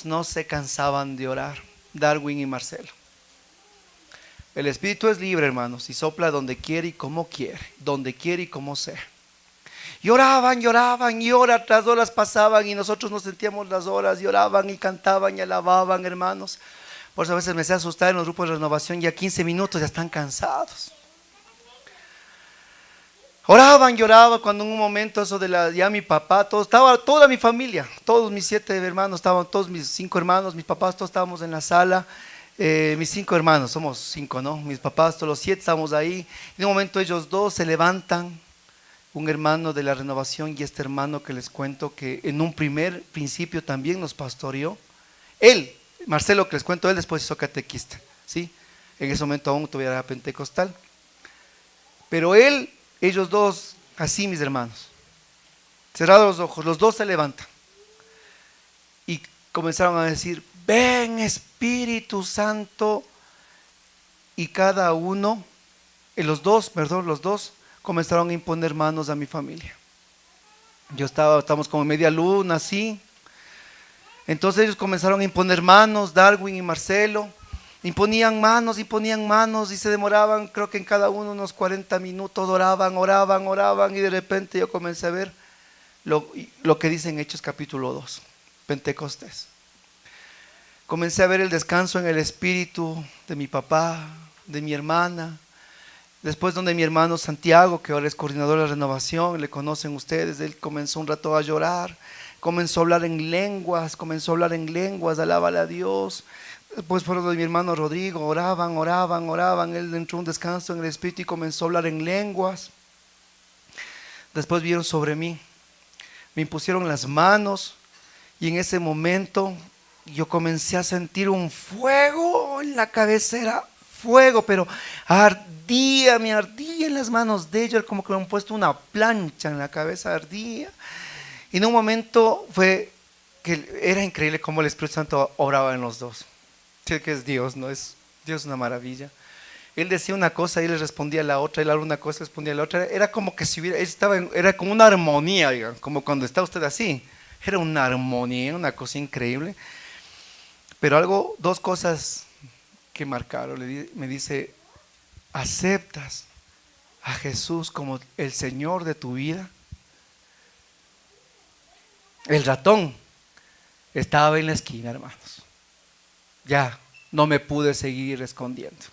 no se cansaban de orar, Darwin y Marcelo. El espíritu es libre, hermanos, y sopla donde quiere y como quiere, donde quiere y como sea. Y oraban, y horas tras horas pasaban, y nosotros nos sentíamos las horas, y oraban, y cantaban, y alababan, hermanos. Por eso a veces me hace asustar en los grupos de renovación, ya 15 minutos ya están cansados. Oraban, lloraban, cuando en un momento eso de ya mi papá, estaba toda mi familia, todos mis 7 hermanos, estaban todos mis 5 hermanos, mis papás, todos estábamos en la sala, mis 5 hermanos, somos 5, ¿no? Mis papás, todos los 7 estábamos ahí. En un momento ellos dos se levantan, un hermano de la renovación y este hermano que les cuento que en un primer principio también nos pastoreó. Él, Marcelo que les cuento, él después hizo catequista, ¿sí? En ese momento aún todavía era pentecostal. Pero ellos dos, así mis hermanos, cerrados los ojos, los dos se levantan y comenzaron a decir, ven Espíritu Santo, y cada uno, los dos comenzaron a imponer manos a mi familia. Estamos como en media luna, así. Entonces ellos comenzaron a imponer manos, Darwin y Marcelo, imponían manos y se demoraban, creo que en cada uno unos 40 minutos, oraban, y de repente yo comencé a ver lo que dice en Hechos capítulo 2, Pentecostés. Comencé a ver el descanso en el espíritu de mi papá, de mi hermana, después donde mi hermano Santiago, que ahora es coordinador de la renovación, le conocen ustedes, él comenzó un rato a llorar, comenzó a hablar en lenguas, alábale a Dios. Después fueron de mi hermano Rodrigo, oraban, él entró un descanso en el espíritu y comenzó a hablar en lenguas. Después vieron sobre mí, me impusieron las manos y en ese momento yo comencé a sentir un fuego en la cabecera, fuego, pero me ardía en las manos de ellos, como que me han puesto una plancha en la cabeza, ardía. Y en un momento fue que era increíble cómo el Espíritu Santo obraba en los dos. Sí, que es Dios, ¿no? Dios es una maravilla. Él decía una cosa y él le respondía a la otra, él hablaba una cosa y respondía a la otra. Era como que si era como una armonía, digan, como cuando está usted así. Era una armonía, una cosa increíble. Pero dos cosas que marcaron. Me dice, ¿aceptas a Jesús como el Señor de tu vida? El ratón estaba en la esquina, hermanos. Ya no me pude seguir escondiendo.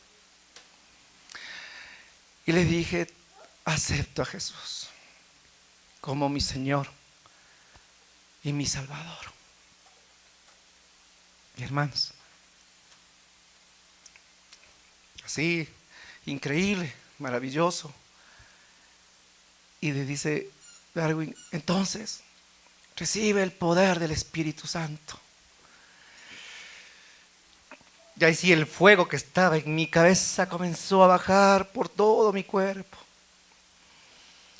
Y le dije, acepto a Jesús como mi Señor y mi Salvador. Y hermanos, así, increíble, maravilloso. Y le dice Darwin, entonces, recibe el poder del Espíritu Santo. Y ahí sí el fuego que estaba en mi cabeza comenzó a bajar por todo mi cuerpo.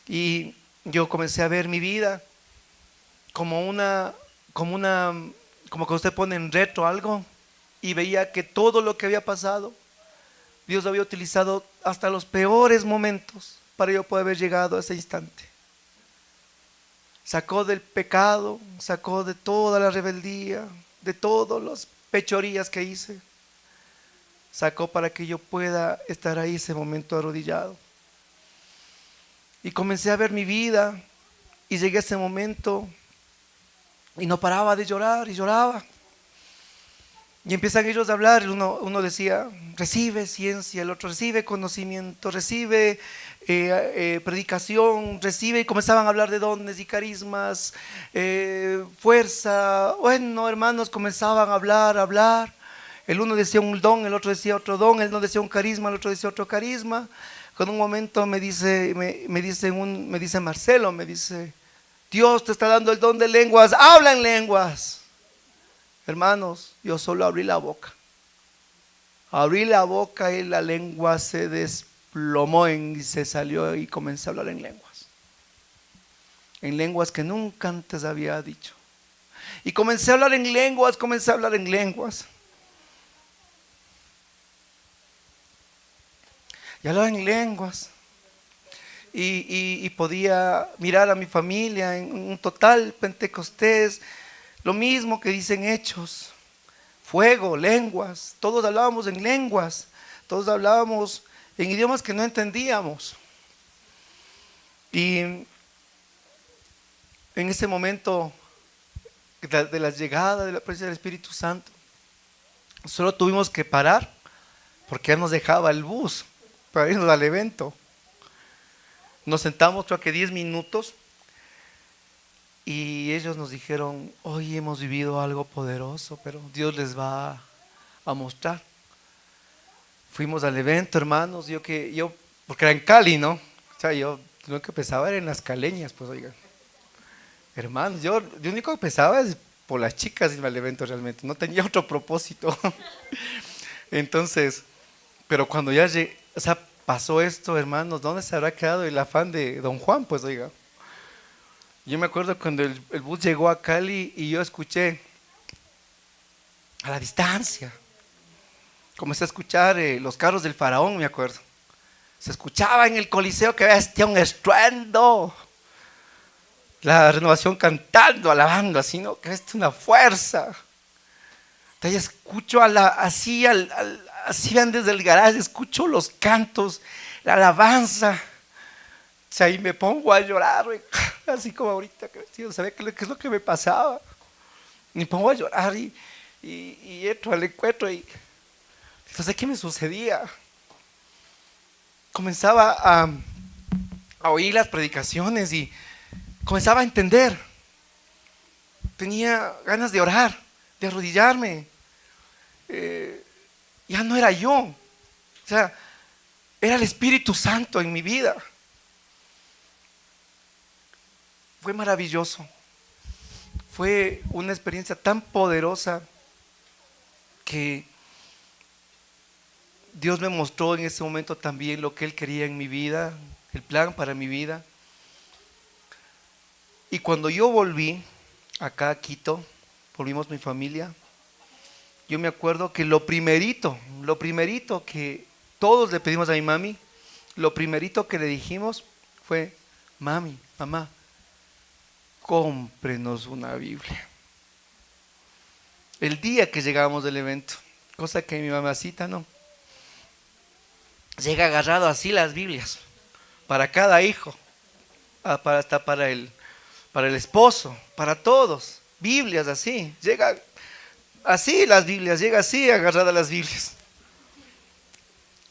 Y yo comencé a ver mi vida como que usted pone en retro algo y veía que todo lo que había pasado, Dios había utilizado hasta los peores momentos para yo poder haber llegado a ese instante. Sacó del pecado, sacó de toda la rebeldía, de todas las fechorías que hice. Sacó para que yo pueda estar ahí ese momento arrodillado. Y comencé a ver mi vida y llegué a ese momento y no paraba de llorar y lloraba. Y empiezan ellos a hablar, uno decía, recibe ciencia, el otro recibe conocimiento, recibe predicación, recibe, y comenzaban a hablar de dones y carismas, fuerza. Bueno, hermanos, comenzaban a hablar. El uno decía un don, el otro decía otro don, el uno decía un carisma, el otro decía otro carisma. Con un momento me dice Marcelo, me dice, Dios te está dando el don de lenguas, habla en lenguas. Hermanos, yo solo abrí la boca. Abrí la boca y la lengua se desplomó y se salió y comencé a hablar en lenguas. En lenguas que nunca antes había dicho. Y comencé a hablar en lenguas, comencé a hablar en lenguas. Y hablaba en lenguas. Y podía mirar a mi familia en un total Pentecostés, lo mismo que dicen Hechos, fuego, lenguas, todos hablábamos en lenguas, todos hablábamos en idiomas que no entendíamos. Y en ese momento de la llegada de la presencia del Espíritu Santo, solo tuvimos que parar porque ya nos dejaba el bus para irnos al evento. Nos sentamos creo que 10 minutos y ellos nos dijeron: hoy hemos vivido algo poderoso, pero Dios les va a mostrar. Fuimos al evento, hermanos, porque era en Cali, ¿no? O sea, yo lo que pensaba era en las caleñas, pues oigan. Hermanos, yo lo único que pensaba es por las chicas irme al evento realmente, no tenía otro propósito. Entonces, pero cuando ya llegué, o sea, pasó esto, hermanos, ¿dónde se habrá quedado el afán de Don Juan? Pues oiga, yo me acuerdo cuando el bus llegó a Cali y yo escuché a la distancia, comencé a escuchar los carros del faraón, me acuerdo. Se escuchaba en el Coliseo que había un estruendo. La Renovación cantando, alabando, así, ¿no? Que es una fuerza. Entonces escucho así van desde el garaje, escucho los cantos, la alabanza. O sea, y me pongo a llorar, así como ahorita, que no sabía qué es lo que me pasaba. Me pongo a llorar y entro al encuentro y entonces, ¿qué me sucedía? Comenzaba a oír las predicaciones y comenzaba a entender. Tenía ganas de orar, de arrodillarme. Ya no era yo. O sea, era el Espíritu Santo en mi vida. Fue maravilloso. Fue una experiencia tan poderosa que Dios me mostró en ese momento también lo que Él quería en mi vida, el plan para mi vida. Y cuando yo volví acá a Quito, volvimos mi familia, yo me acuerdo que lo primerito que todos le pedimos a mi mami, lo primerito que le dijimos fue: mami, mamá, cómprenos una Biblia. El día que llegábamos del evento, cosa que mi mamacita no. Llega agarrado así las Biblias, para cada hijo, hasta para el esposo, para todos, Biblias así, llega así las Biblias, llega así agarrada las Biblias.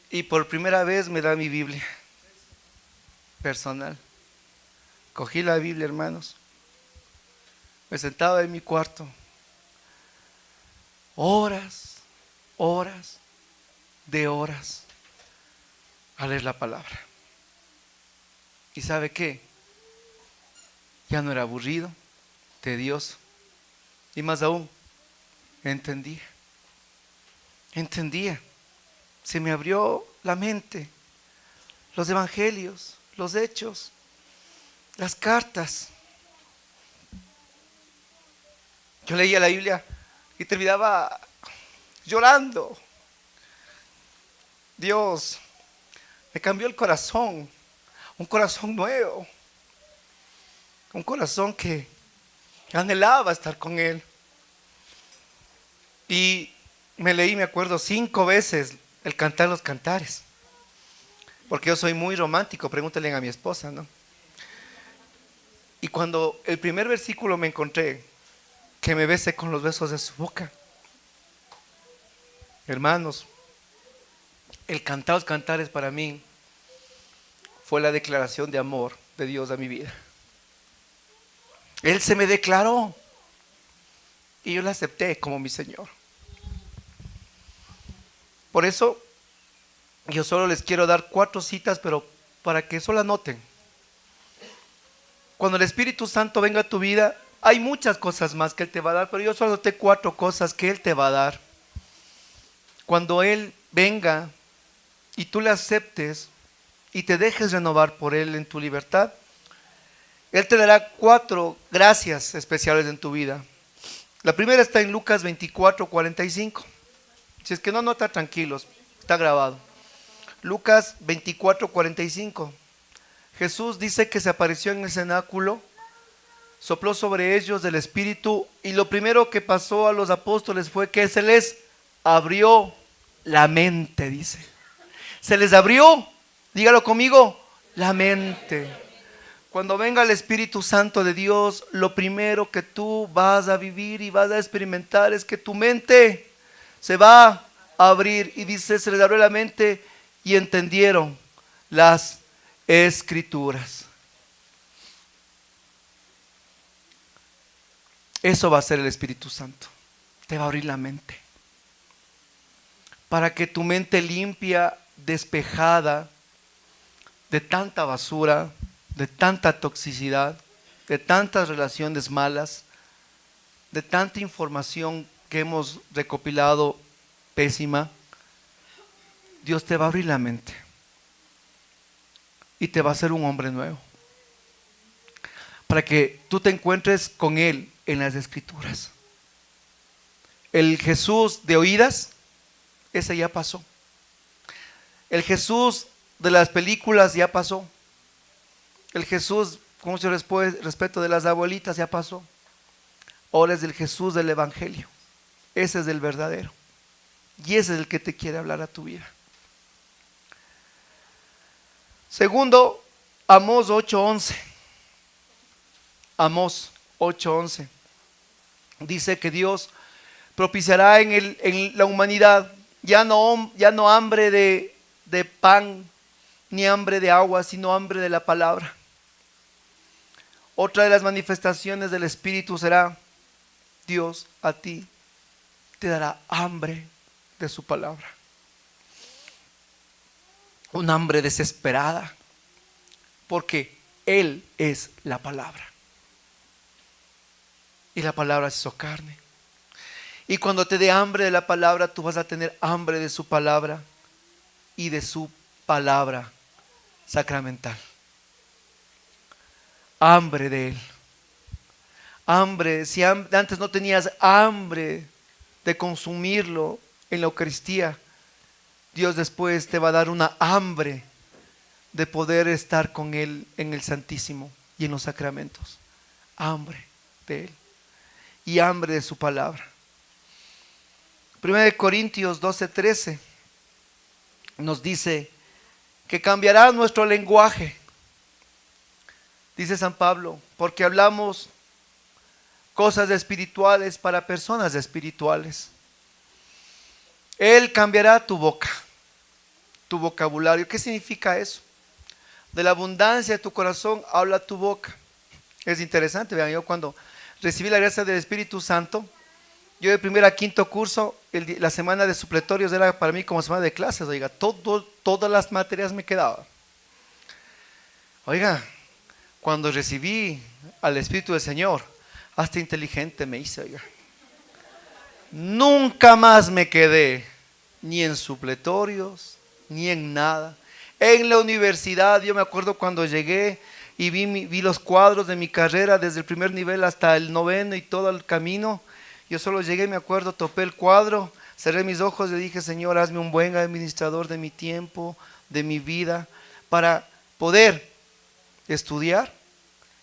Y por primera vez me da mi Biblia personal. Cogí la Biblia, hermanos, me sentaba en mi cuarto, horas de horas a leer la palabra. ¿Y sabe qué? Ya no era aburrido, tedioso, y más aún, entendía. Se me abrió la mente, los evangelios, los hechos, las cartas. Yo leía la Biblia y terminaba llorando. Dios me cambió el corazón, un corazón nuevo, un corazón que anhelaba estar con Él. Y me leí, me acuerdo, 5 veces el Cantar los Cantares, porque yo soy muy romántico, pregúntenle a mi esposa, ¿no? Y cuando el primer versículo me encontré, que me bese con los besos de su boca, hermanos, el Cantar los Cantares para mí fue la declaración de amor de Dios a mi vida. Él se me declaró y yo le acepté como mi Señor. Por eso yo solo les quiero dar 4 citas, pero para que solo anoten. Cuando el Espíritu Santo venga a tu vida, hay muchas cosas más que Él te va a dar, pero yo solo noté 4 cosas que Él te va a dar. Cuando Él venga y tú le aceptes y te dejes renovar por Él en tu libertad, Él te dará 4 gracias especiales en tu vida. La primera está en Lucas 24:45. Si es que no está tranquilos, está grabado. Lucas 24:45. Jesús dice que se apareció en el cenáculo, sopló sobre ellos del Espíritu, y lo primero que pasó a los apóstoles fue que se les abrió la mente, dice. Se les abrió, dígalo conmigo, la mente. Cuando venga el Espíritu Santo de Dios, lo primero que tú vas a vivir y vas a experimentar es que tu mente se va a abrir. Y dice, se les abrió la mente y entendieron las Escrituras. Eso va a ser el Espíritu Santo. Te va a abrir la mente. Para que tu mente limpia, despejada de tanta basura, de tanta toxicidad, de tantas relaciones malas, de tanta información que hemos recopilado pésima, Dios te va a abrir la mente y te va a hacer un hombre nuevo, para que tú te encuentres con Él en las Escrituras. El Jesús de oídas, ese ya pasó. El Jesús de las películas ya pasó. El Jesús, con mucho respeto, de las abuelitas ya pasó. Ahora es el Jesús del Evangelio. Ese es el verdadero. Y ese es el que te quiere hablar a tu vida. Segundo, Amós 8:11. Amós 8:11. Dice que Dios propiciará en la humanidad ya no hambre de pan ni hambre de agua, sino hambre de la palabra. Otra de las manifestaciones del Espíritu será: Dios a ti te dará hambre de su palabra. Un hambre desesperada, porque Él es la palabra. Y la palabra se hizo carne. Y cuando te dé hambre de la palabra, tú vas a tener hambre de su palabra y de su palabra sacramental. Hambre de Él. Hambre, si antes no tenías hambre de consumirlo en la Eucaristía, Dios después te va a dar una hambre de poder estar con Él en el Santísimo y en los sacramentos. Hambre de Él y hambre de su palabra. 1 Corintios 12:13 nos dice que cambiará nuestro lenguaje. Dice San Pablo, porque hablamos cosas espirituales para personas espirituales. Él cambiará tu boca, tu vocabulario. ¿Qué significa eso? De la abundancia de tu corazón habla tu boca. Es interesante, vean, yo cuando recibí la gracia del Espíritu Santo, yo de primer a quinto curso, la semana de supletorios era para mí como semana de clases, oiga, todas las materias me quedaban. Oiga, cuando recibí al Espíritu del Señor, hasta inteligente me hice, oiga. Nunca más me quedé, ni en supletorios, ni en nada. En la universidad, yo me acuerdo cuando llegué y vi los cuadros de mi carrera desde el primer nivel hasta el 9º y todo el camino. Yo solo llegué, me acuerdo, topé el cuadro, cerré mis ojos y le dije: Señor, hazme un buen administrador de mi tiempo, de mi vida, para poder estudiar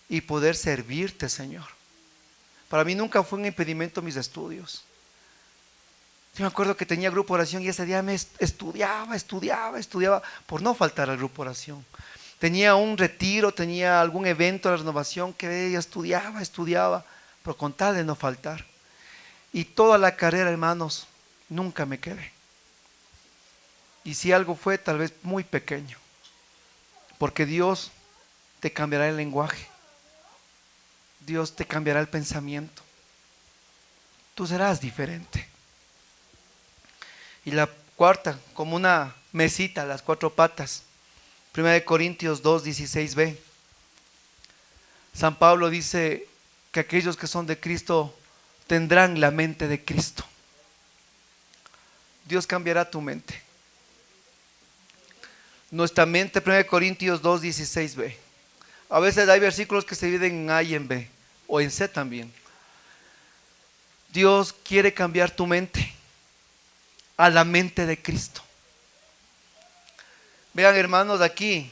y poder servirte, Señor. Para mí nunca fue un impedimento mis estudios. Yo me acuerdo que tenía grupo oración y ese día me estudiaba por no faltar al grupo oración. Tenía un retiro, tenía algún evento de renovación que ella estudiaba, pero con tal de no faltar. Y toda la carrera, hermanos, nunca me quedé. Y si algo fue, tal vez muy pequeño, porque Dios te cambiará el lenguaje. Dios te cambiará el pensamiento. Tú serás diferente. Y la cuarta, como una mesita, las 4 patas. 1 Corintios 2:16b. San Pablo dice que aquellos que son de Cristo tendrán la mente de Cristo. Dios cambiará tu mente. Nuestra mente, 1 Corintios 2:16b. A veces hay versículos que se dividen en A y en B, o en C también. Dios quiere cambiar tu mente a la mente de Cristo. Vean, hermanos, aquí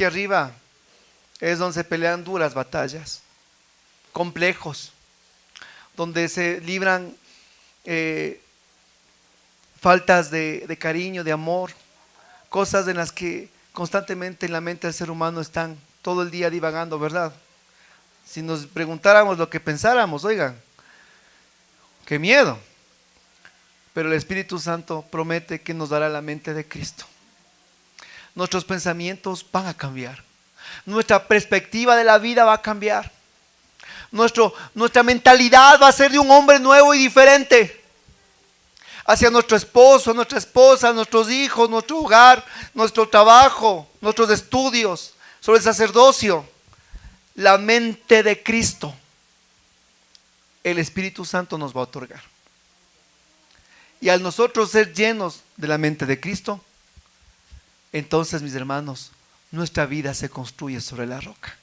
arriba es donde se pelean duras batallas, complejos, donde se libran faltas de cariño, de amor, cosas en las que constantemente en la mente del ser humano están todo el día divagando, ¿verdad? Si nos preguntáramos lo que pensáramos, oigan, qué miedo. Pero el Espíritu Santo promete que nos dará la mente de Cristo. Nuestros pensamientos van a cambiar. Nuestra perspectiva de la vida va a cambiar. Nuestra mentalidad va a ser de un hombre nuevo y diferente. Hacia nuestro esposo, nuestra esposa, nuestros hijos, nuestro hogar, nuestro trabajo, nuestros estudios, sobre el sacerdocio. La mente de Cristo, el Espíritu Santo nos va a otorgar. Y al nosotros ser llenos de la mente de Cristo, entonces, mis hermanos, nuestra vida se construye sobre la roca.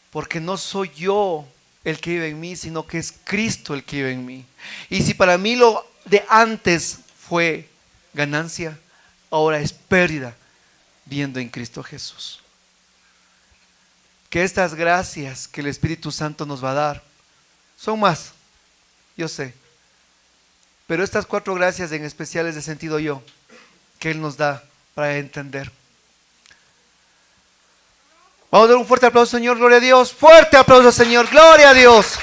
Porque no soy yo el que vive en mí, sino que es Cristo el que vive en mí. Y si para mí lo de antes fue ganancia, ahora es pérdida viendo en Cristo Jesús. Que estas gracias que el Espíritu Santo nos va a dar son más, yo sé, pero estas 4 gracias en especial es de sentido yo que Él nos da para entender. Vamos a dar un fuerte aplauso, Señor, gloria a Dios. Fuerte aplauso, Señor, gloria a Dios.